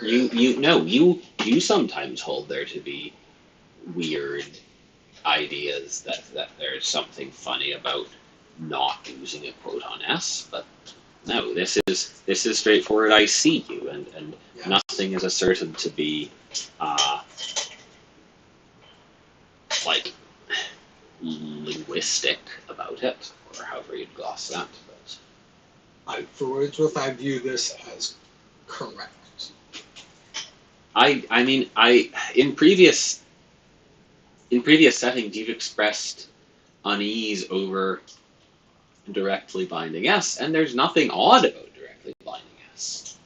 You sometimes hold there to be weird ideas that there's something funny about not using a quote on S, but no, this is straightforward. I see you, and Yeah. nothing is asserted to be like linguistic about it, or however you'd gloss that. But For what it's worth, I view this as correct. I mean, in previous settings, you've expressed unease over directly binding S, and there's nothing odd about directly binding S.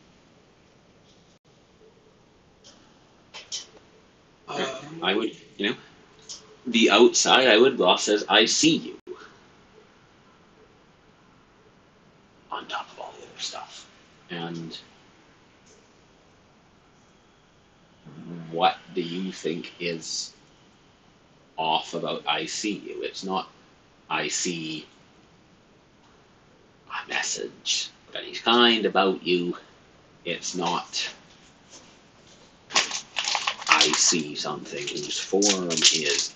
I would, the outside, I would gloss as I see you on top of all the other stuff. And what do you think is off about I see you? It's not I see a message of any kind about you. It's not I see something whose form is.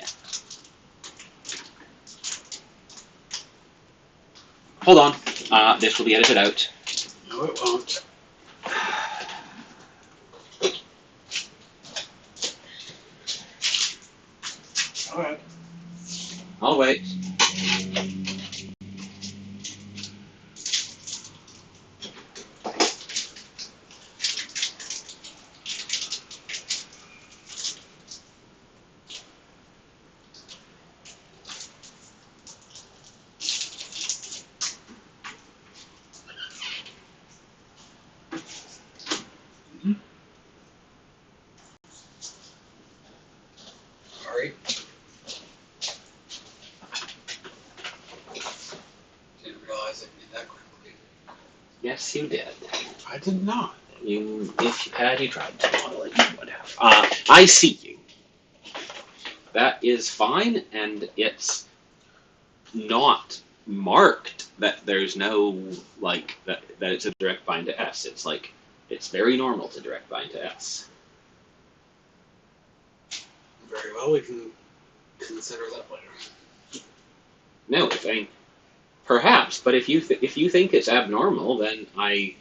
Hold on. This will be edited out. No, it won't. All right. I'll wait. Yes, you did. I did not. If you tried to model it, you would have. I see you. That is fine, and it's not marked that there's no, like, that it's a direct bind to S. It's like, it's very normal to direct bind to S. Very well, we can consider that later. No, I mean, perhaps, but if you think it's abnormal, then I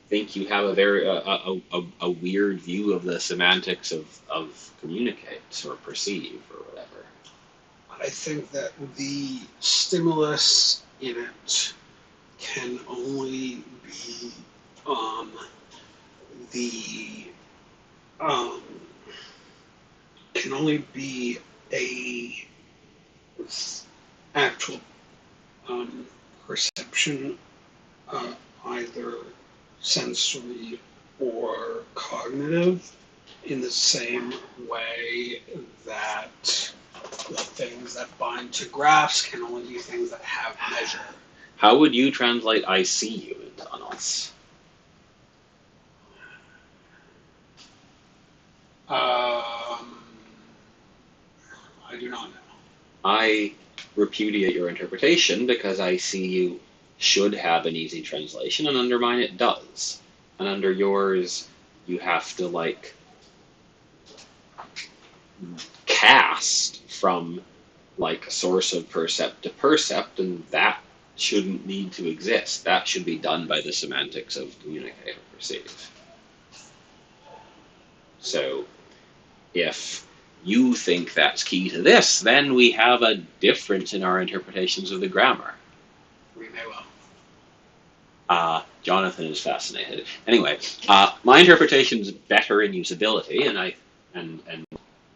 think you have a very a weird view of the semantics of communicate or perceive or whatever. I think that the stimulus in it can only be the can only be a actual perception, either sensory or cognitive, in the same way that the things that bind to graphs can only be things that have measure. How would you translate "I see you" into tunnels? I do not know. I repudiate your interpretation because "I see you" should have an easy translation, and under mine it does. And under yours, you have to, like, cast from, like, source of percept to percept, and that shouldn't need to exist. That should be done by the semantics of communicate or perceive. So, if you think that's key to this, then we have a difference in our interpretations of the grammar. We may well. Jonathan is fascinated. Anyway, my interpretation is better in usability, and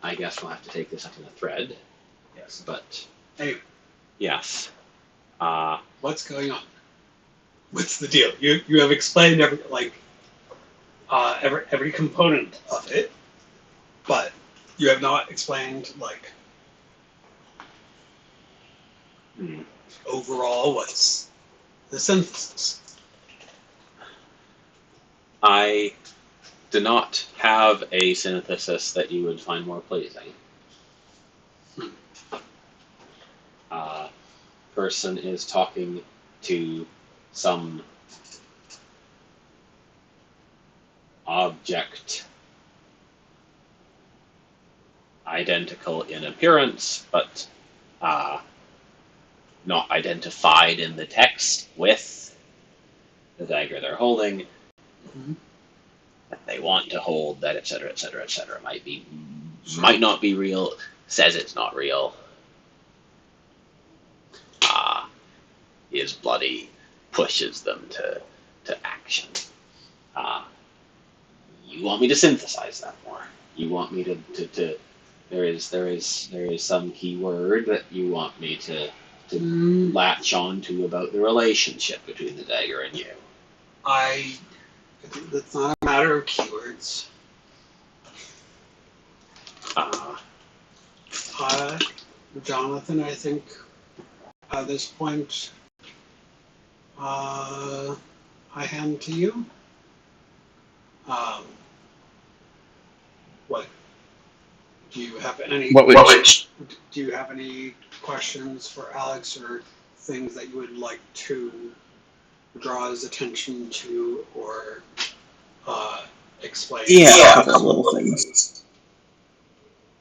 I guess we'll have to take this up in a thread. Yes. But anyway, yes. What's going on? What's the deal? You have explained every component of it, but you have not explained, like, overall what's the synthesis. I do not have a synthesis that you would find more pleasing. Person is talking to some object identical in appearance, but not identified in the text with the dagger they're holding. Mm-hmm. That they want to hold, that, etc., etc., etc. Might not be real. Says it's not real. Is bloody, pushes them to action. You want me to synthesize that more. You want me to there is some keyword that you want me to latch on to about the relationship between the dagger and you. I think that's not a matter of keywords. Jonathan, I think at this point, I hand to you. What? Do you have any? Do you have any questions for Alex or things that you would like to draw his attention to or explain? Yeah, a couple of little things.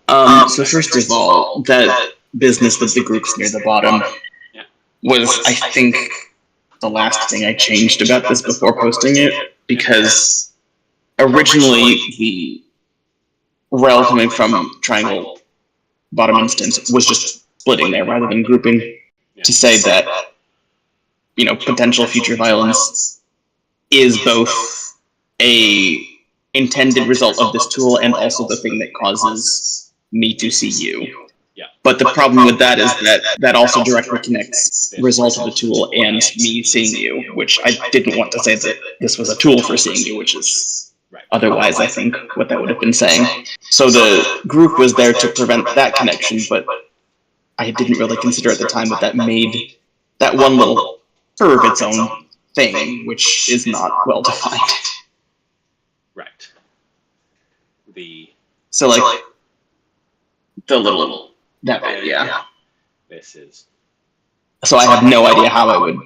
So first of all, that business with the groups near the bottom was, I think, the last thing I changed about this before posting it, because originally the rel coming from triangle bottom instance was just splitting there rather than grouping, to say that, potential future violence is both a intended result of this tool and also the thing that causes me to see you. But the problem with that is that also directly connects result of the tool and me seeing you, which I didn't want to say that this was a tool for seeing you, which is otherwise, I think, what that would have been saying. So the group was there to prevent that connection, but I didn't really consider at the time that made that one little curve its own thing, which is not well defined. Right. So like the little that bit, yeah. This is. So I have no idea how I would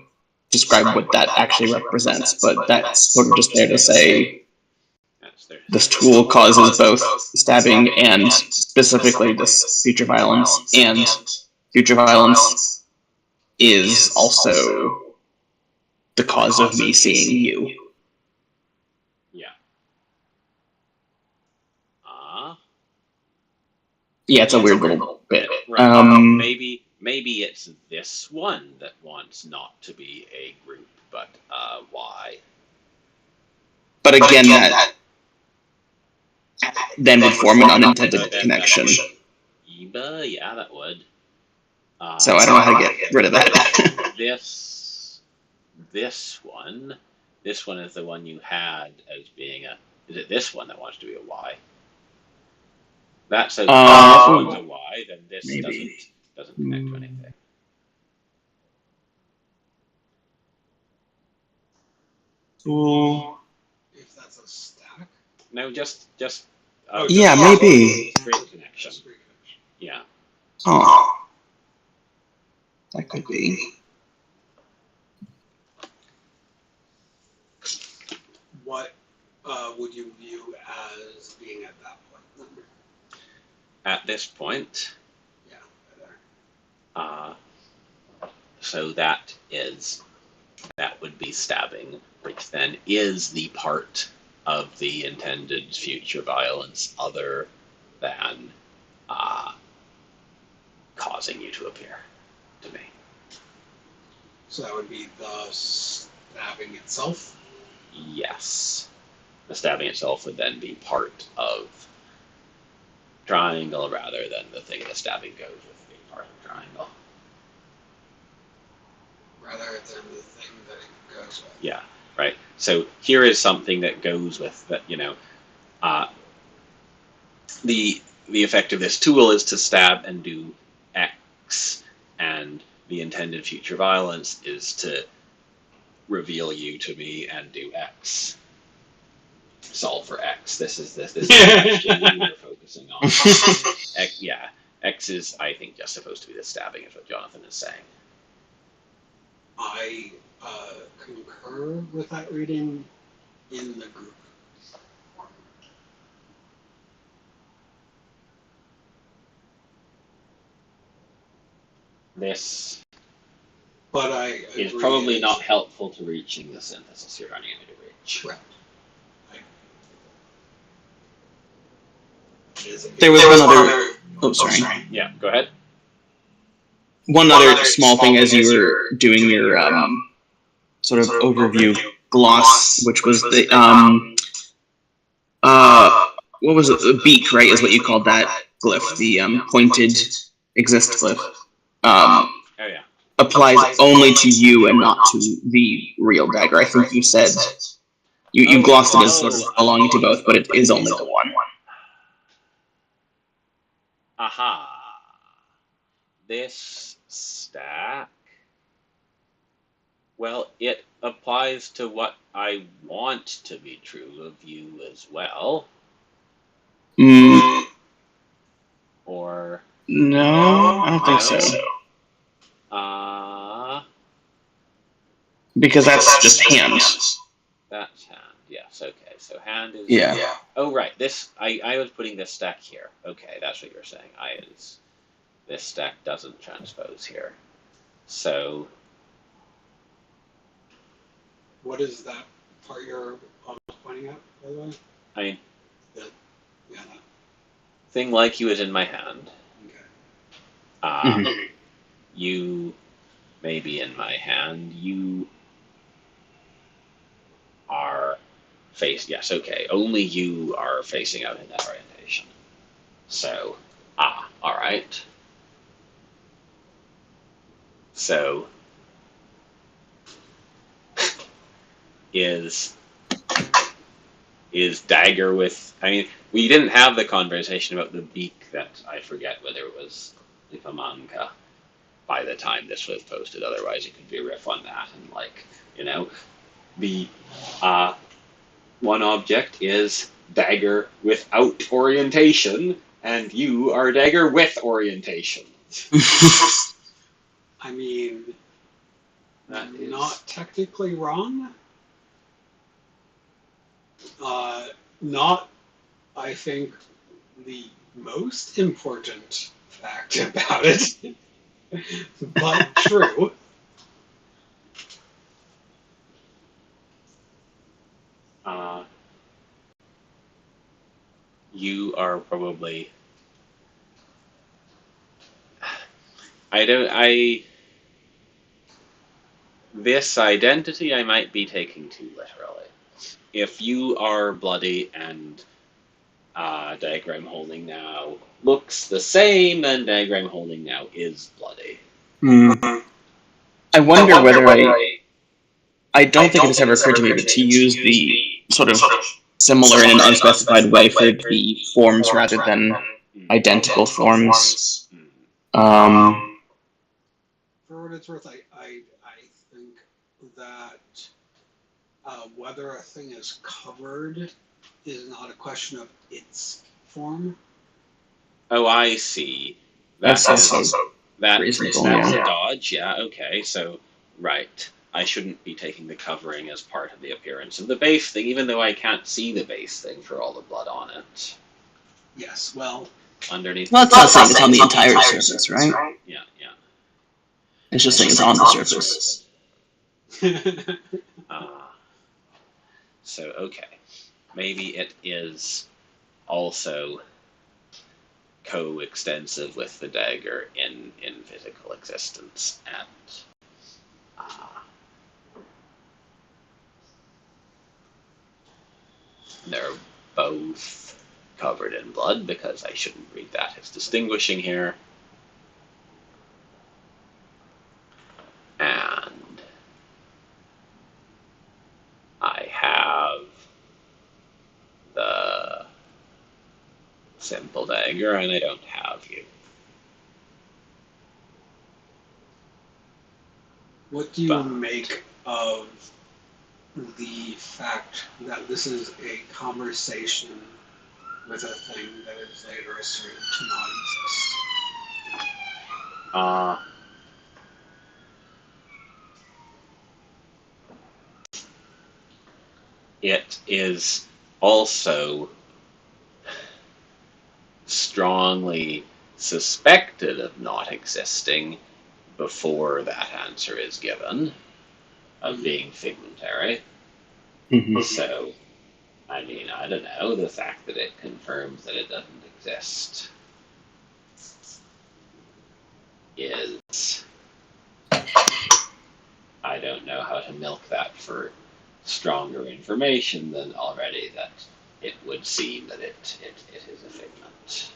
describe what that actually represents, but that's sort of just there to say this tool causes both stabbing and specifically this future violence, and future violence is also the cause of me seeing you. Yeah. Yeah, it's a weird little bit. Right. Maybe it's this one that wants not to be a group, but why? But again, that then would form an unintended connection. Yeah, that would. So I don't know how to get rid of that. This one is the one you had as being a. Is it this one that wants to be a Y? That says this one's a Y, then this maybe. doesn't connect to anything. If that's a stack. No, just. Yeah, maybe. Straight connection. Yeah. Oh. That could be. What would you view as being at that point? At this point. Yeah, right there. So that would be stabbing, which then is the part of the intended future violence other than causing you to appear to me. So that would be the stabbing itself? Yes. The stabbing itself would then be part of triangle rather than the thing the stabbing goes with being part of triangle. Rather than the thing that it goes with. Yeah, right. So here is something that goes with that, the effect of this tool is to stab and do X, and the intended future violence is to reveal you to me and do X. Solve for X. This is the question we were focusing on. X is, I think, just supposed to be the stabbing, is what Jonathan is saying. I concur with that reading in the group. This is probably not helpful to reaching the synthesis you're running into reach. Right. There was one other. Oh, sorry. Yeah, go ahead. One other small thing as you were doing your sort of overview gloss, which was the what was it? The beak, right? Is what you called that glyph, the pointed exist glyph. Applies only to you and not to the real dagger. I think you said you glossed it as sort of belonging to both, but it is only the one. Aha. This stack, well, it applies to what I want to be true of you as well. Or no, I don't think so. Because that's just hand. That's hand. Yes. Okay. So hand is. Yeah. Oh right. This I was putting this stack here. Okay, that's what you're saying. This stack doesn't transpose here. So. What is that part you're pointing at, by the way? I mean. That thing like you is in my hand. Okay. You may be in my hand. You are yes, okay. Only you are facing out in that orientation. So, alright. So, is dagger with, I mean, we didn't have the conversation about the beak that I forget whether it was by the time this was posted, otherwise it could be a riff on that and The one object is dagger without orientation, and you are dagger with orientation. I mean, That is not technically wrong. Not, I think, the most important fact about it, but true. You are probably. This identity I might be taking too literally. If you are bloody and diagram holding now looks the same, then diagram holding now is bloody. I wonder whether I don't think it has ever occurred to me, but to use the sort of similar in an unspecified way for the forms rather than identical forms. For what it's worth, I think that whether a thing is covered is not a question of its form. Oh, I see. That's also reasonable. That's Yeah. a dodge, yeah, okay, so, right. I shouldn't be taking the covering as part of the appearance of the base thing, even though I can't see the base thing for all the blood on it. Yes, well. Underneath. Well, it's not saying it's on the entire surface, right? Yeah, yeah. It's just saying it's on the surface. So, okay. Maybe it is also coextensive with the dagger in physical existence, and they're both covered in blood, because I shouldn't read that as distinguishing here. And I have the simple dagger, and I don't have you. What do you make of the fact that this is a conversation with a thing that is later asserted to not exist? It is also strongly suspected of not existing before that answer is given, of being figmentary. So, I mean, I don't know, the fact that it confirms that it doesn't exist is... I don't know how to milk that for stronger information than already that it would seem that it is a figment.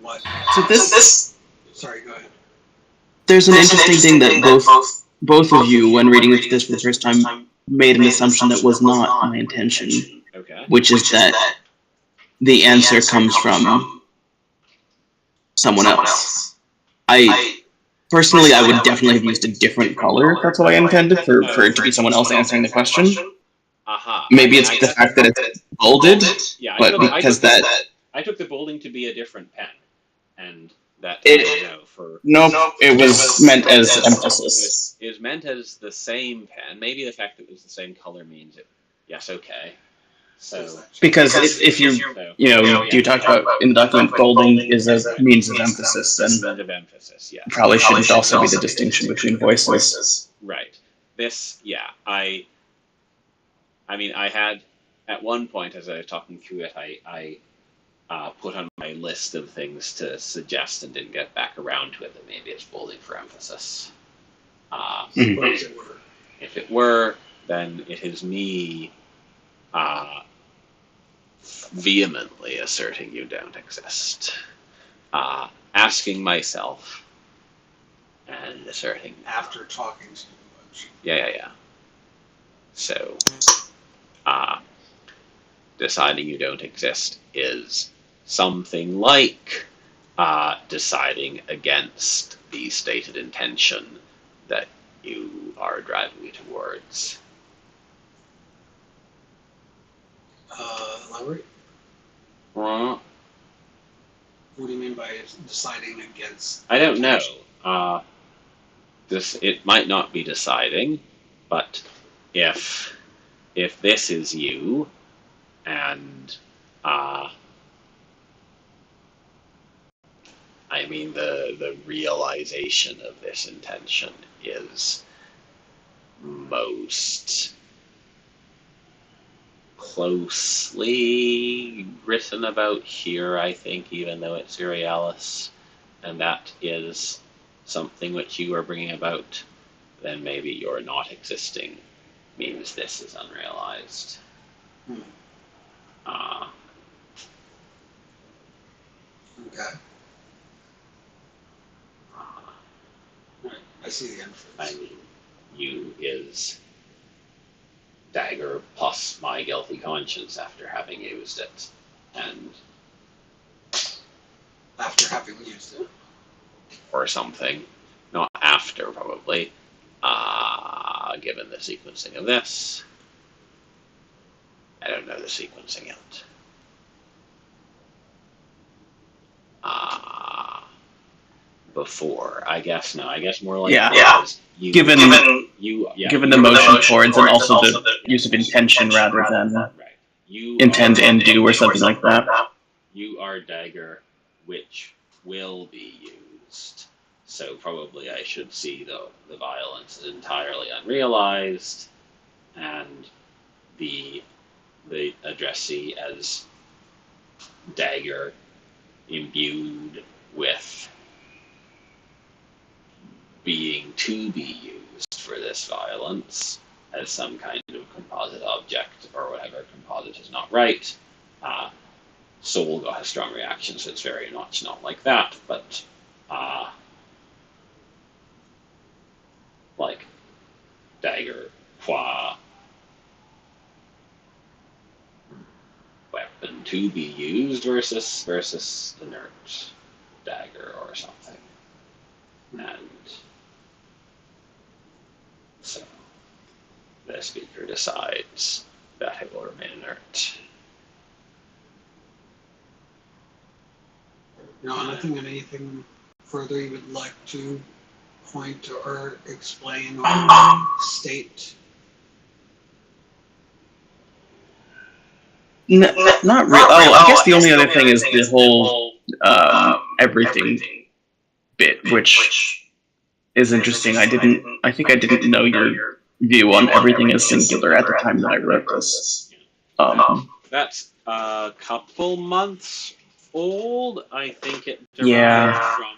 What? So this... Sorry, go ahead. There's an interesting thing that both of you, when reading this for the first time, made an assumption that was not my intention. Okay. Which is that the answer comes from someone else. Personally, I would definitely have used a different color if that's what I intended, for it to be someone else answering the question. Maybe it's the fact that it's bolded, but because that... I took the bolding to be a different pen, and that Nope, it was meant as emphasis. It was meant as the same pen. Maybe the fact that it was the same color means it. Yes, okay. So because if you talk about in the document bolding is a means of emphasis, then probably shouldn't also be the distinction between voices. Right. This, yeah, I mean, I had at one point as I was talking through it, I put on my list of things to suggest and didn't get back around to it that maybe it's bolding for emphasis. If it were, then it is me vehemently asserting you don't exist. Asking myself and asserting after talking to you. Yeah. So, deciding you don't exist is something like deciding against the stated intention that you are driving me towards. Elaborate? Well, What do you mean by deciding against? I don't know. It might not be deciding, but if this is you, and I mean the realization of this intention is most closely written about here, I think, even though it's Urialis, and that is something which you are bringing about, then maybe your not existing means this is unrealized. Okay. Right. I see the inference. I mean, you is dagger plus my guilty conscience after having used it, and After having used it. or something, not after probably, given the sequencing of this. I don't know the sequencing yet. Before, I guess more like you, given the motion towards and also the use of intention rather than right. You intend and do or something like that. You are dagger, which will be used. So probably I should see the violence is entirely unrealized, and the addressee as dagger imbued with being to be used for this violence as some kind of composite object or whatever. Composite is not right. Soul got a strong reaction, so it's very much not like that, but like dagger qua weapon to be used versus inert dagger or something. And so the speaker decides that it will remain inert. Nothing and anything further you would like to point or explain or state? Not really. Oh, I guess the only other thing is the whole everything bit, which is interesting. I think I didn't know your view on everything as singular at the time that I wrote this. That's a couple months old. I think it derived from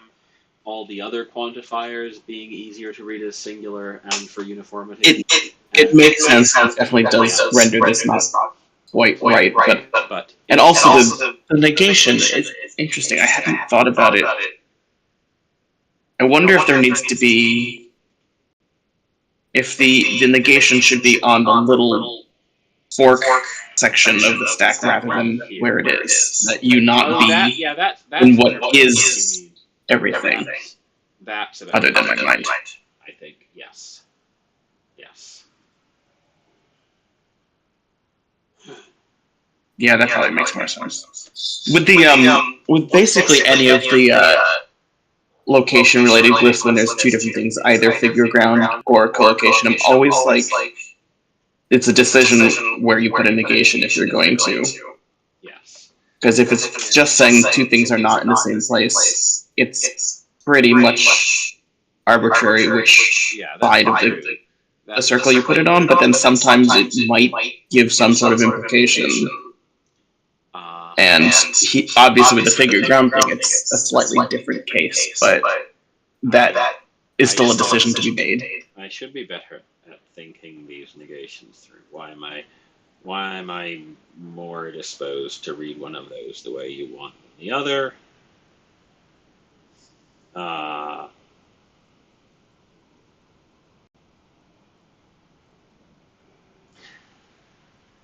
all the other quantifiers being easier to read as singular and for uniformity. It makes sense. It definitely does render this not quite right, but and also the negation is interesting. I hadn't thought about it. I wonder if there needs to be if the negation should be on the little fork section of the stack rather than where it is. That you not be in what is everything. That's other than my mind. I think yes. Yeah, that probably makes more sense. With the with basically any of the location related glyphs, when there's two different things, either figure ground or collocation, I'm always like, it's a decision where you put a negation if you're going to. Yes. Because if it's just saying two things are not in the same place, it's pretty much arbitrary which side of the circle you put it on, but then sometimes it might give some sort of implication. And obviously with the figure ground thing, it's a slightly different case, but that is still a decision to be made. I should be better at thinking these negations through. Why am I more disposed to read one of those the way you want than the other?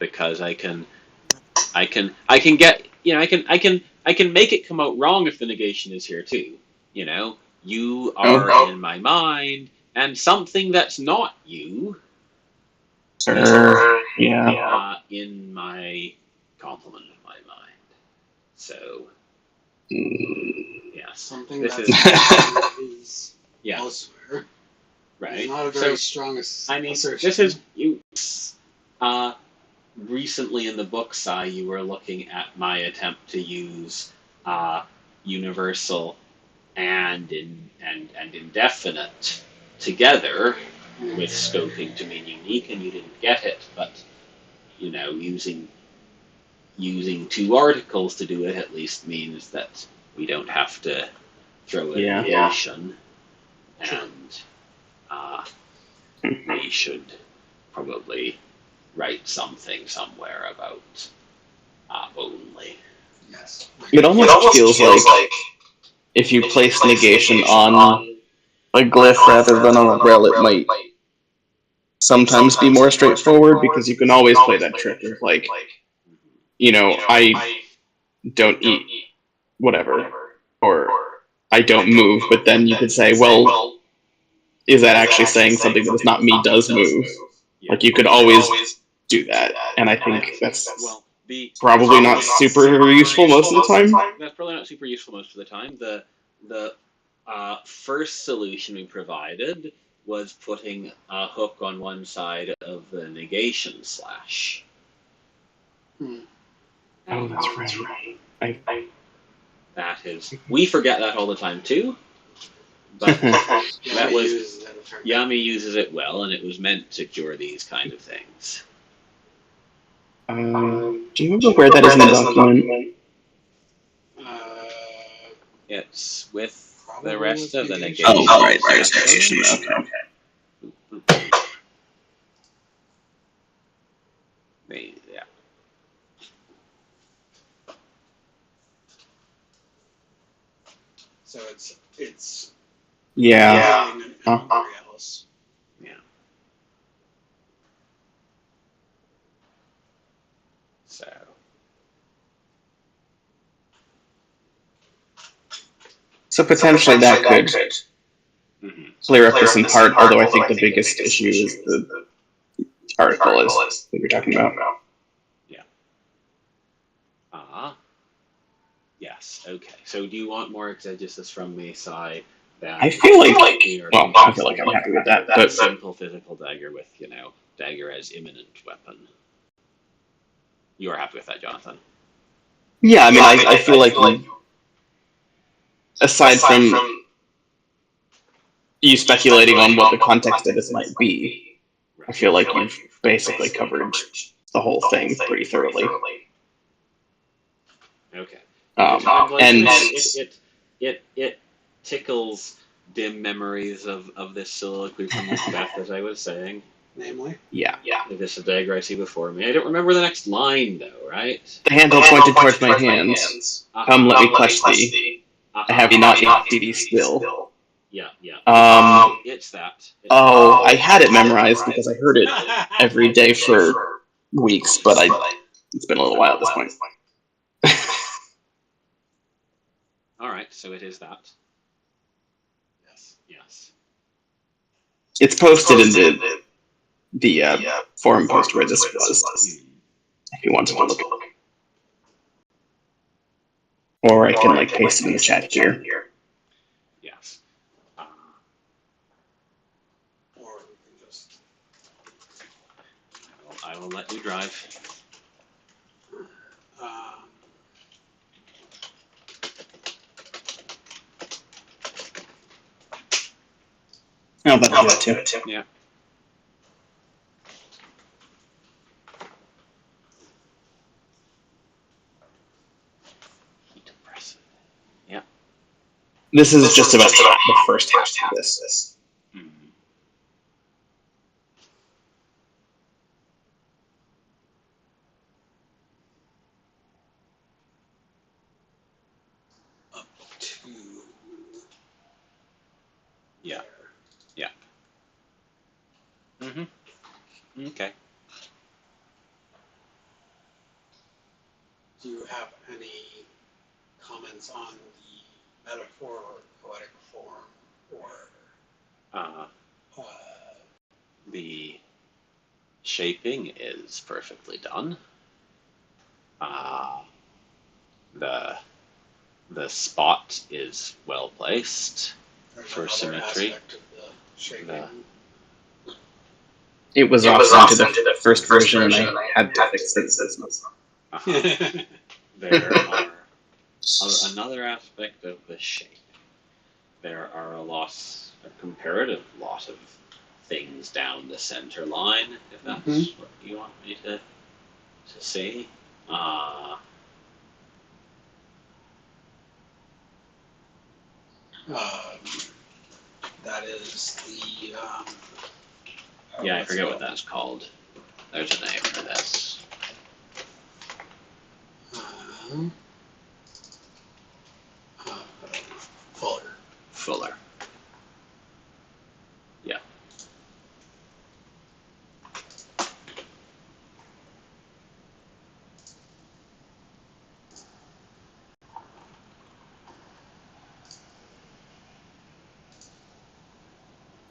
Because I can get, I can make it come out wrong if the negation is here too. You are in my mind, and something that's not you. Yeah. In my complement of my mind. So, yes. Something This is elsewhere. Right. It's not a very strong assertion. This is you. Recently in the book, you were looking at my attempt to use universal and indefinite together with scoping to mean unique, and you didn't get it. But using two articles to do it at least means that we don't have to throw in a negation, and we should probably write something somewhere about only. Yes. It almost feels like if you place negation on a glyph rather than on a rel, it might sometimes be more straightforward, because you can always play that trick of like, I don't eat whatever, or I don't move, but then you could say, well, is that actually saying something that is not me does move? Like, you could always do that, and I think that's probably not super useful most of the time. That's probably not super useful most of the time. The first solution we provided was putting a hook on one side of the negation slash. Oh, that's right. That is, we forget that all the time too. But that was Yami uses it well, and it was meant to cure these kind of things. Do you remember where that is in the document? It's with the rest of the negation. Oh, right, there's negation. Okay. Yeah. So it's yeah. else. Yeah. So potentially that could clear up this in part, although I think the biggest issue is the article is that you're talking about. Yeah. Yes. Okay. So do you want more exegesis from me, Sai? I feel like I'm happy with that. But simple physical dagger with, dagger as imminent weapon. You are happy with that, Jonathan? Yeah, I mean, I feel like aside from you speculating on what the context of this might be, I feel like you've basically covered the whole thing pretty thoroughly. Okay. And it tickles dim memories of this soliloquy from Macbeth, as I was saying. Namely? Yeah. This is a dagger I see before me. I don't remember the next line, though, right? The handle pointed towards my hands. Come, let me clutch thee. I have not yet thee still. Yeah. It's that. I had it memorized because I heard it every day for weeks, but it's been a little while at this point. All right, so it is that. Yes. It's posted in the forum post where this was, if you want to look. Or I can paste it in the chat here. Yes. Or we can just. I will let you drive. Oh, that'll do it too. Yeah. Yeah. This is just about the first half of this. Up to. Yeah. Okay. Do you have any comments on the metaphor or poetic form, or the shaping is perfectly done. The spot is well placed There's for another symmetry. aspect of the shaping. It was off sent to the first version, and I had to fix it this month. There are another aspect of the shape. There are a comparative lot of things down the center line, if that's what you want me to say. That is the. Yeah, I forget what that's called. There's a name for this. Fuller. Fuller. Yeah.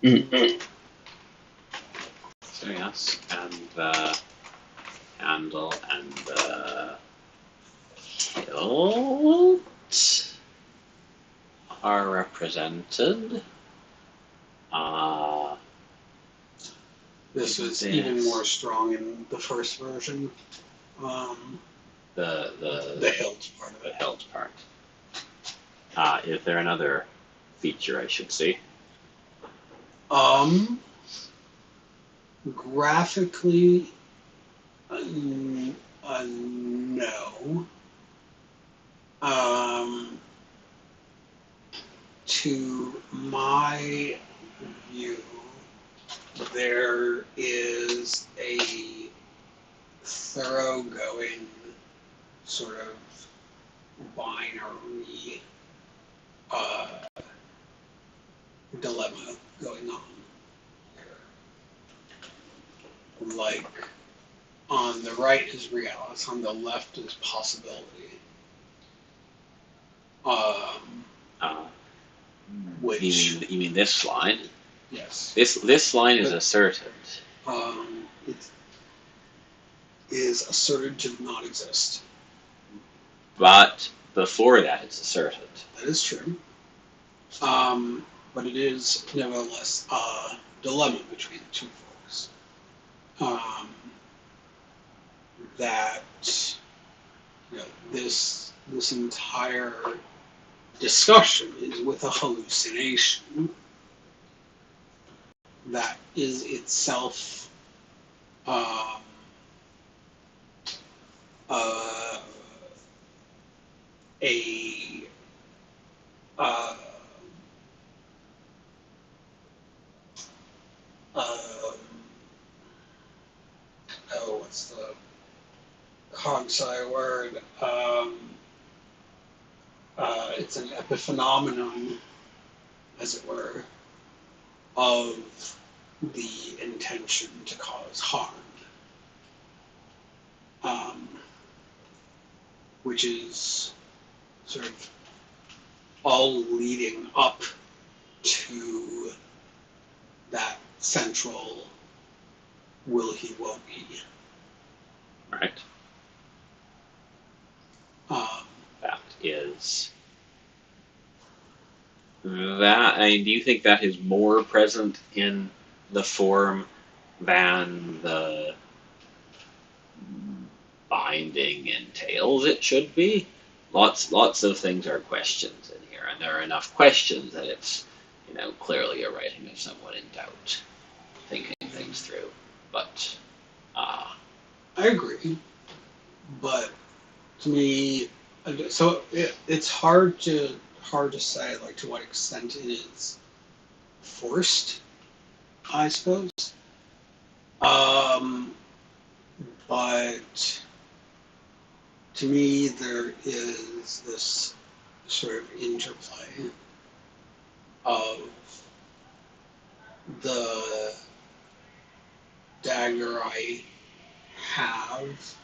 Mm-hmm. So yes, and the handle and the hilt are represented. This was even more strong in the first version. The hilt part of it. The hilt part. Is there another feature I should see? Graphically, no. To my view, there is a thoroughgoing sort of binary dilemma going on here. Like, on the right is reality, on the left is possibility. Which you mean this line? Yes. This line is asserted. It is asserted to not exist. But before that, it's asserted. That is true. But it is nevertheless a dilemma between the two folks. That this entire discussion is with a hallucination that is itself a what's the cogsci word? It's an epiphenomenon, as it were, of the intention to cause harm, which is sort of all leading up to that central will he, won't he. Right. That is. That. I mean, do you think that is more present in the form than the binding entails it should be? Lots of things are questions in here, and there are enough questions that it's clearly a writing of someone in doubt, thinking things through. But I agree, but to me, so it's hard to say like to what extent it is forced, I suppose. But to me, there is this sort of interplay of the dagger I have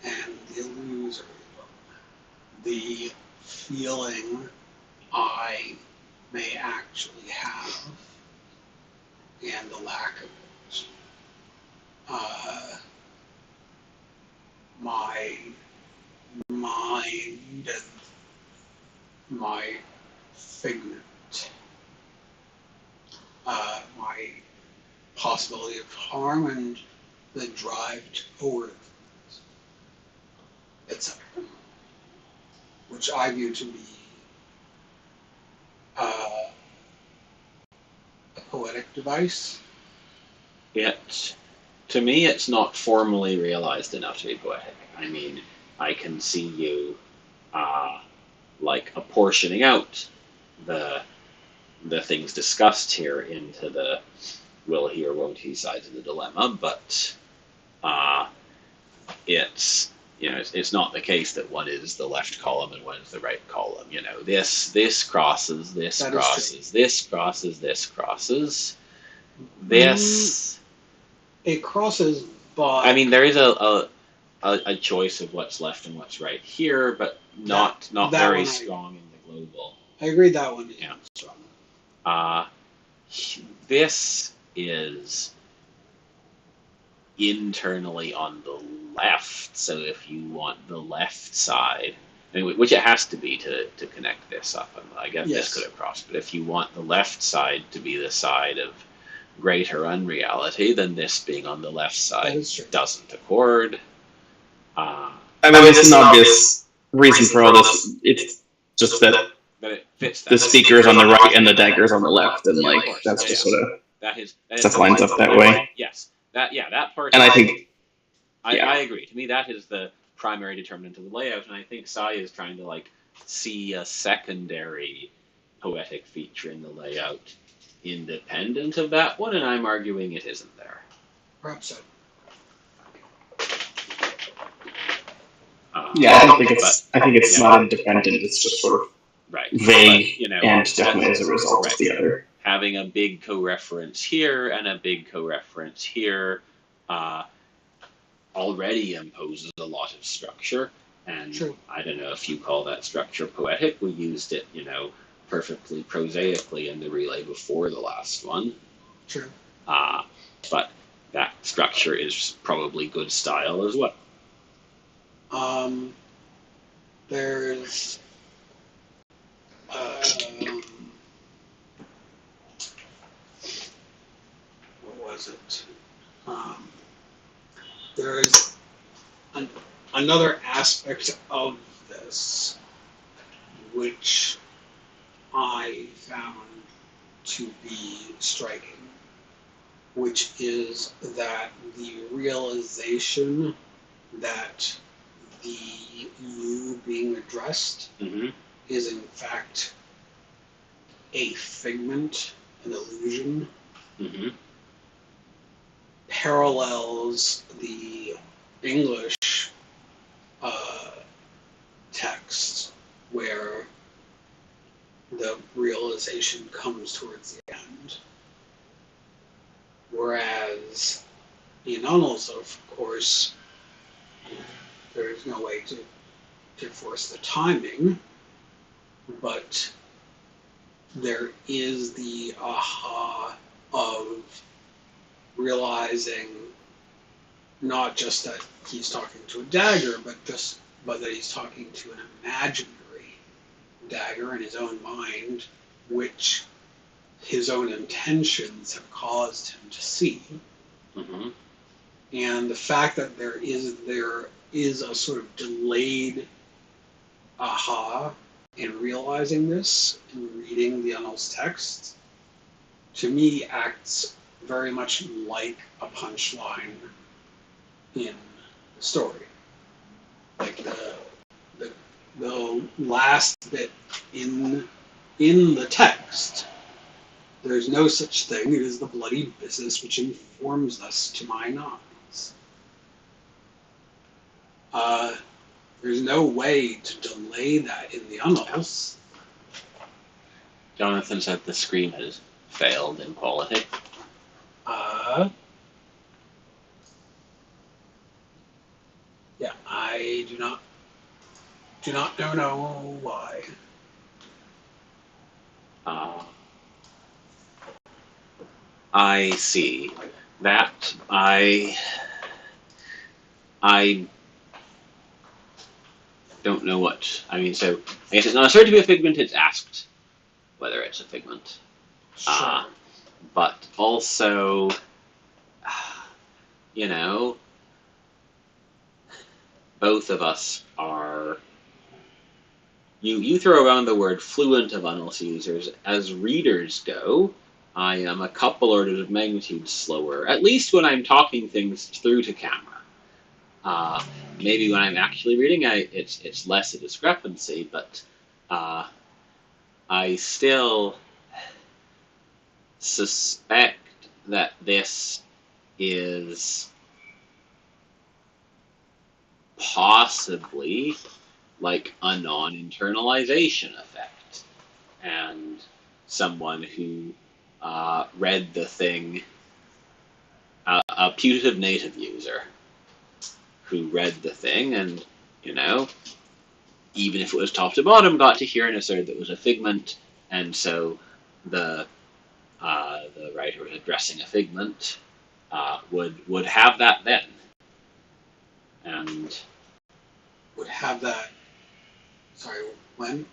and the illusory one, the feeling I may actually have and the lack of it. My mind and my figment, my possibility of harm and the drive toward it, etc., which I view to be a poetic device. To me, it's not formally realized enough to be poetic. I mean, I can see you like apportioning out the things discussed here into the will he or won't he sides of the dilemma, but it's it's not the case that one is the left column and one is the right column. This crosses, this That is crosses, this crosses, this crosses, this. It crosses, but I mean, there is a choice of what's left and what's right here, but not that very one strong in the global. I agree that one is Yeah. strong. This is internally on the left, so if you want the left side, which it has to be to connect this up, and I guess Yes. this could have crossed, but if you want the left side to be the side of greater unreality, then this being on the left That side is true. doesn't accord. I mean, there's an obvious reason for all this. It's just that But it fits that. the speaker is on the right and the dagger is on the left, and like that's just sort of that is stuff lines up that way. Yes, that part. And I think I agree. To me, that is the primary determinant of the layout, and I think Sai is trying to like see a secondary poetic feature in the layout independent of that one, and I'm arguing it isn't there. Perhaps so. yeah, I think it's not independent. It's just sort of right, vague, but, and definitely as a result of the other. Having a big co-reference here and a big co-reference here already imposes a lot of structure, and True. I don't know if you call that structure poetic. We used it, perfectly prosaically in the relay before the last one. True. But that structure is probably good style as well. There's what was it? There is another aspect of this which I found to be striking, which is that the realization that the you being addressed is in fact a figment, an illusion, parallels the English text where the realization comes towards the end. Whereas in Unnals, of course, there's no way to force the timing, but there is the aha of realizing not just that he's talking to a dagger, but that he's talking to an imaginary dagger in his own mind, which his own intentions have caused him to see. And the fact that there is a sort of delayed aha in realizing this and reading the Unnals text, to me acts very much like a punchline in the story. Like the last bit in the text, there's no such thing as the bloody business which informs us to mine eyes. There's no way to delay that in the Unnals. Jonathan said the screen has failed in quality. Yeah, I do not know why. I see that. I don't know what. I mean, so I guess it's not asserted to be a figment. It's asked whether it's a figment. Sure. But also, you know, both of us are. You throw around the word fluent of unless users. As readers go, I am a couple orders of magnitude slower, at least when I'm talking things through to camera. Maybe when I'm actually reading, it's less a discrepancy, but I still suspect that this is possibly like a non-internalization effect, and someone who read the thing, a putative native user who read the thing, and even if it was top to bottom, got to hear and assert that it was a figment, and so the writer was addressing a figment, would have that then, and Would have that. Sorry, when?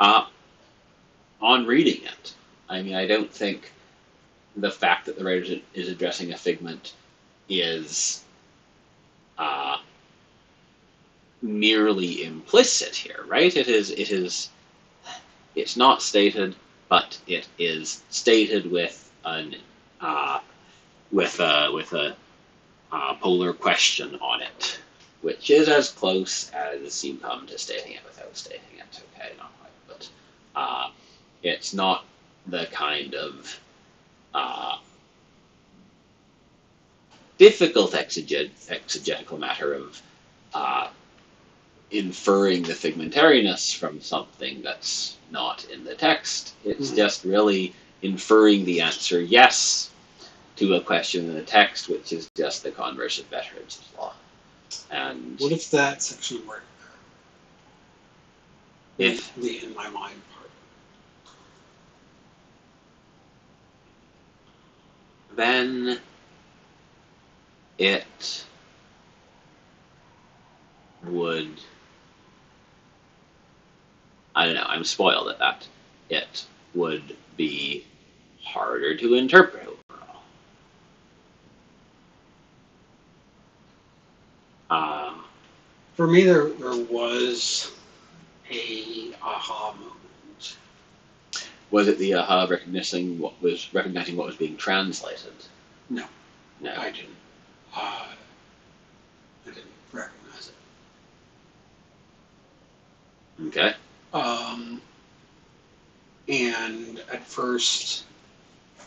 On reading it. I mean, I don't think the fact that the writer is addressing a figment is merely implicit here, right? It's not stated, but it is stated with a polar question on it, which is as close as you come to stating it without stating it. Okay, not quite, but it's not the kind of difficult exegetical matter of inferring the figmentariness from something that's not in the text. It's just really inferring the answer yes to a question in the text, which is just the converse of Betteridge's law. And what if that section were if the in my mind part? Then it would, I don't know, I'm spoiled at that. It would be harder to interpret overall. For me, there was a aha moment. Was it the aha recognizing what was being translated? No, No. I didn't. I didn't recognize it. Okay. And at first,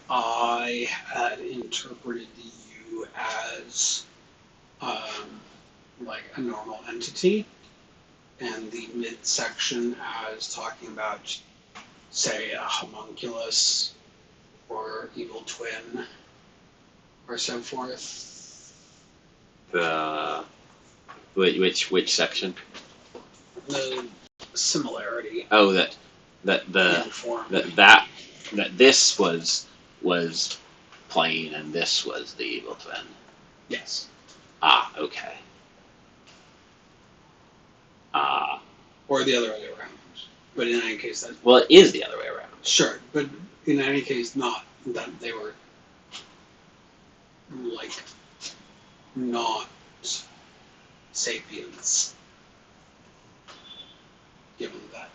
I had interpreted you as like a normal entity, and the midsection as talking about, say, a homunculus or evil twin or so forth. Which section? The similarity. Oh, that this was plain and this was the evil twin. Yes. Okay. Or the other way around. But in any case, that. Well, it is the other way around. Sure, but in any case, not that they were like not sapiens. Given that,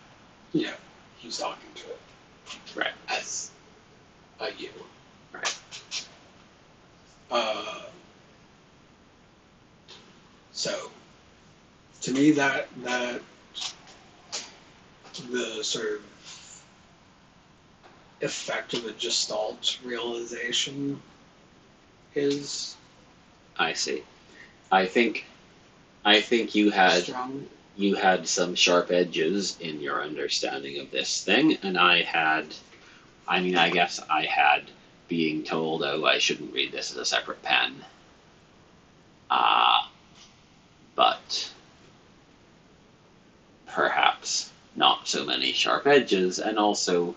he's talking to it. Right. As a you. Right. So, to me, that the sort of effect of a Gestalt realization is. I see. I think you had strong. You had some sharp edges in your understanding of this thing, and I guess I had being told, oh, I shouldn't read this as a separate pen. But perhaps not so many sharp edges, and also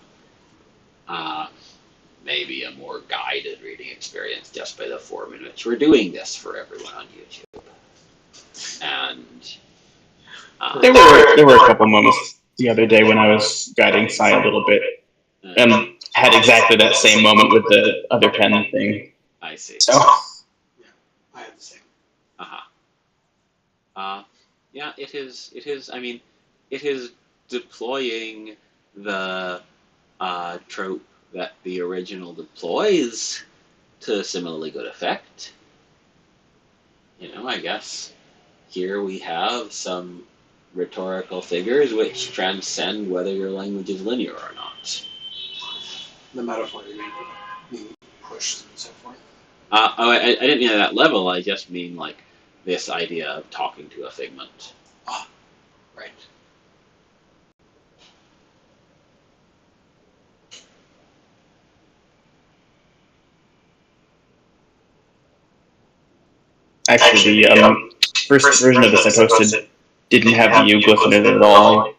maybe a more guided reading experience just by the form in which we're doing this for everyone on YouTube. And There were a couple moments the other day when I was guiding Sai a little bit, and had exactly that same moment with the other pen thing. I see. So Yeah, I have the same. Yeah, it is. It is. I mean, it is deploying the trope that the original deploys to similarly good effect. I guess here we have some rhetorical figures which transcend whether your language is linear or not. The metaphor you mean being pushed and so forth. I didn't mean at that level. I just mean like this idea of talking to a figment. Ah, right. actually, the first version of this I posted didn't have the euglyph in it at all.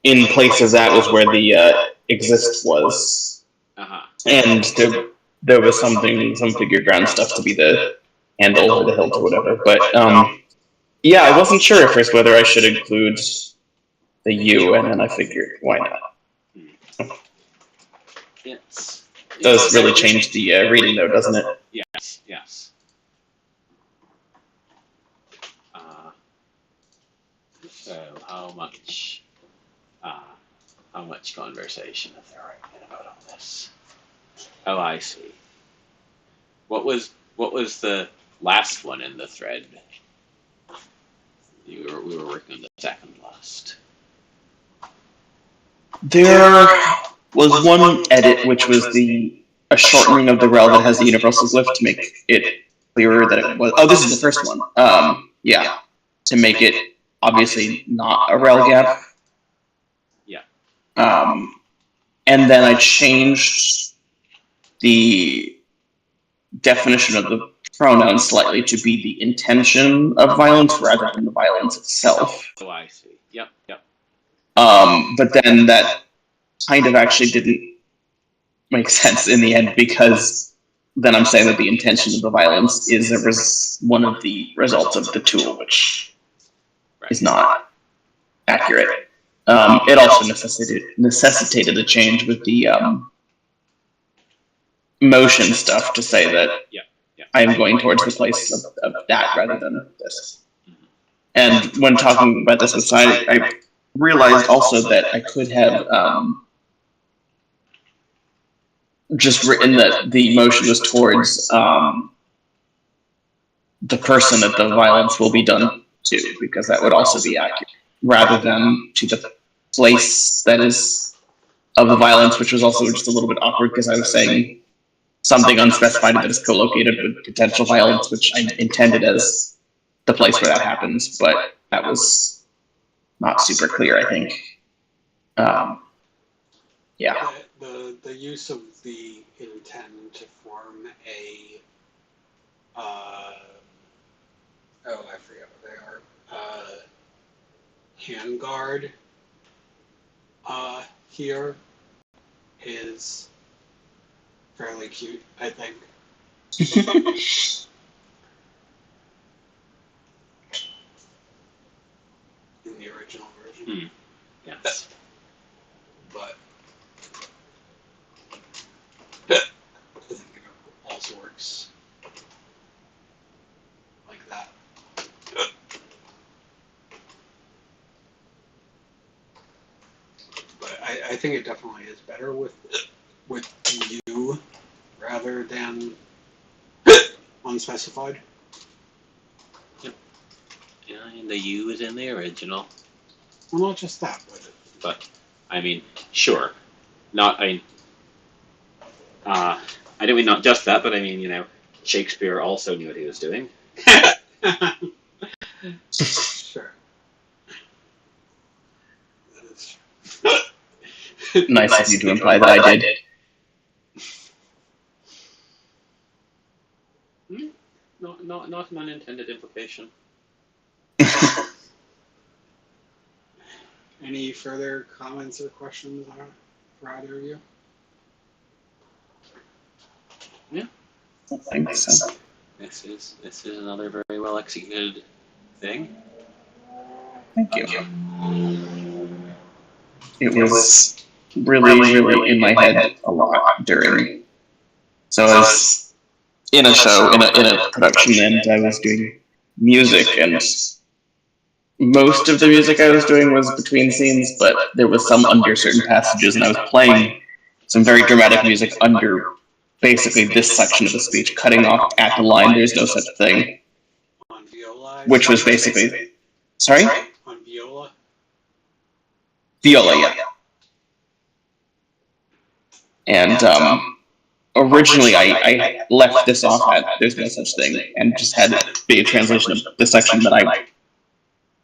In place of that was where the exist was, and there was some figure ground stuff to be the handle or the hilt or whatever. But yeah, I wasn't sure at first whether I should include the U, and then I figured why not. It does really change the reading, though, doesn't it? Yes, yes. So how much conversation is there right about all this? Oh, I see. What was the last one in the thread? We were working on the second last. There was one edit, which was a shortening of the rel that has the universal glyph to make it clearer that it was. Oh, this is the first one. Yeah, to make it obviously not a rel gap. Yeah. And then I changed the definition of the pronoun slightly to be the intention of violence rather than the violence itself. Oh, I see. Yep. But then that kind of actually didn't make sense in the end, because then I'm saying that the intention of the violence is one of the results of the tool, which is not accurate. It also necessitated a change with the motion stuff to say that I am going towards the place of that rather than this. And when talking about this with Sai, I realized also that I could have just written that the motion was towards the person that the violence will be done to, because that would also be accurate, rather than to the place that is of the violence, which was also just a little bit awkward because I was saying something unspecified that is co-located with potential violence, which I intended as the place where that happens, but that was not super clear, I think. Yeah. The use of the intent to form a I forget what they are. Handguard here is fairly cute, I think. In the original version. Yes. But I think it also works like that. But I think it definitely is better with you rather than unspecified. Yep. Yeah, and the U is in the original. Well, not just that, but I mean, sure. I don't mean not just that, but I mean, Shakespeare also knew what he was doing. Sure. That is true. Nice of you to imply that I did. Not an unintended implication. Any further comments or questions for either of you? Yeah. I think so. This is another very well executed thing. Thank you. It was really in my head a lot during. So I was in a show, in a production, and I was doing music, and most of the music I was doing was between scenes, but there was some under certain passages, and I was playing some very dramatic music under basically this section of the speech, cutting off at the line, there's no such thing, On viola. which was basically, sorry? On viola. Viola, yeah. And originally I left this off at there's no such thing, and just had it be a translation of the section that I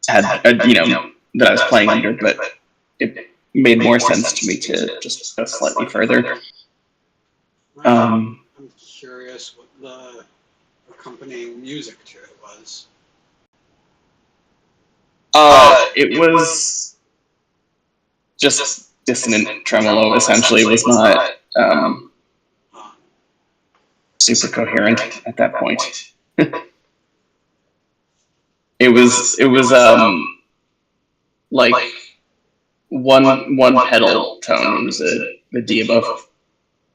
had, that I was playing under, but it made more sense to me to just go slightly further. I'm curious what the accompanying music to it was. It was just dissonant tremolo, essentially. It was not super coherent at that point. It was like one pedal tone. It was a D above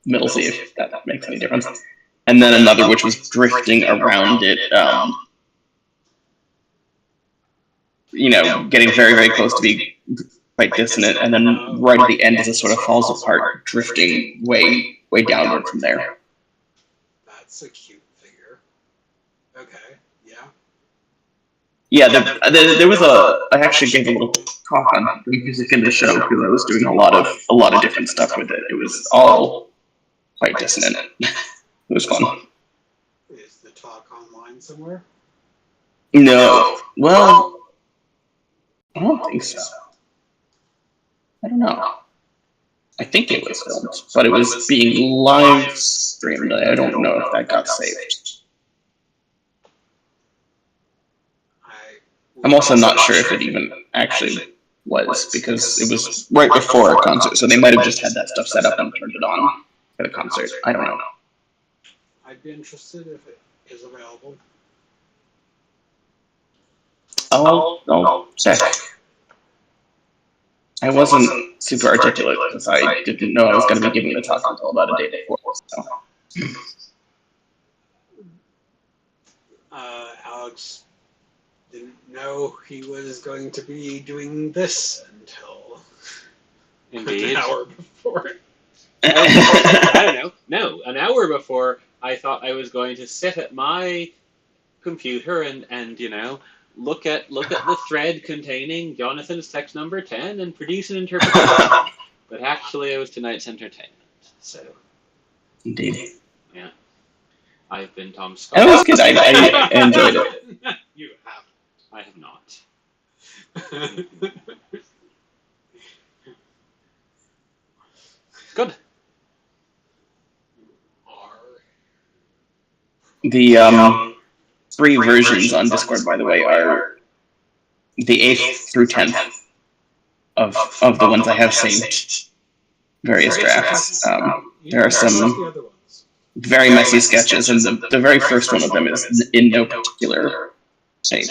middle C, if that makes any difference, and then another which was drifting around it, getting very close to be quite dissonant, and then right at the end as it sort of falls apart, drifting way downward from there. That's a cute figure. Okay, yeah. Yeah, there was I actually gave a little talk on the music in the show because I was doing a lot of different stuff with it. It was all quite dissonant. It was fun. Is the talk online somewhere? No, well, I don't think so. I don't know. I think it was filmed, but it was being live streamed. I don't know if that got saved. I'm also not sure if it even actually was, because it was right before a concert, so they might have just had that stuff set up and turned it on for the concert. I don't know. I'd be interested if it is available. I'll check. I wasn't super articulate because I didn't know I was going to be giving the talk until about a day before. So. Alex didn't know he was going to be doing this until Indeed. an hour before. I don't know. No, an hour before, I thought I was going to sit at my computer and look at the thread containing Jonathan's text number 10 and produce an interpretation. But actually, it was tonight's entertainment. So. Indeed. Yeah. I've been Tom Scott. It was good. I enjoyed it. You have. I have not. Good. The 3 versions on Discord, by the way, are the 8th through 10th of the ones I have saved. Various drafts. There are some very messy sketches, and the very first one of them is in no particular shape.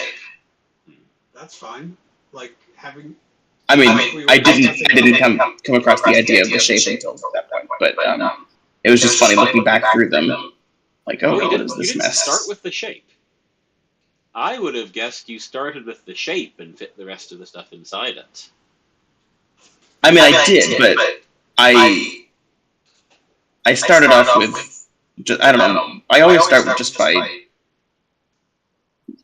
That's fine. Like having. I mean, I didn't come across the idea of the shape until that point, but it was just funny looking back through them. Like, oh, what is this mess? Start with the shape. I would have guessed you started with the shape and fit the rest of the stuff inside it. I mean, I did, but I started off with, I don't know, I always start with just by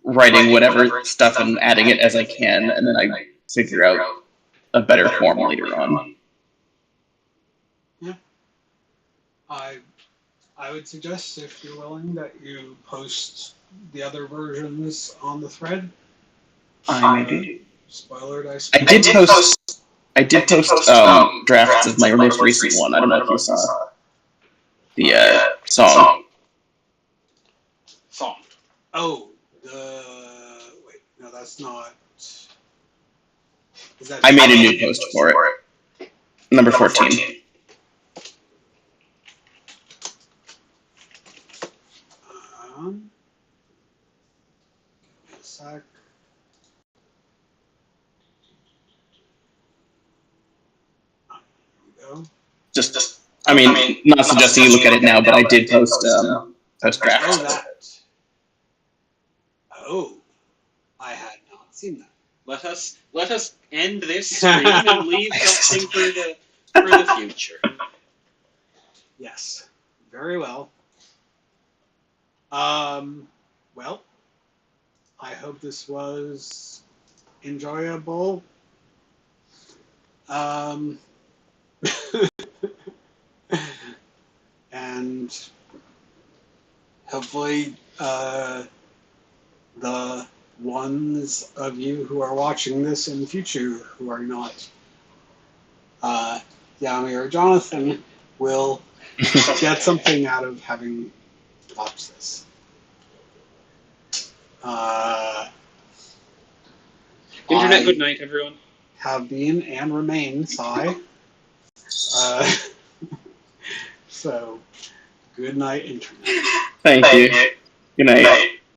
writing whatever stuff and adding it as I can, and then I figure out a better form later on. Yeah. I would suggest, if you're willing, that you post the other versions on the thread. I may do. Spoiler dice. I did post drafts of my most recent one. I don't know if you saw the song. Song. Oh, wait, no, that's not. I made a new post for it. Number 14. A sec. Just, I mean, not suggesting you look at it now, but I did post drafts. Oh, that. Oh, I had not seen that. Let us end this stream and leave something for the future. Yes, very well. Well, I hope this was enjoyable. And hopefully, the ones of you who are watching this in the future who are not Yami or Jonathan will get something out of having watched this. Internet, good night, everyone. Have been and remain Sai. So, good night, Internet. Thank you. Good night.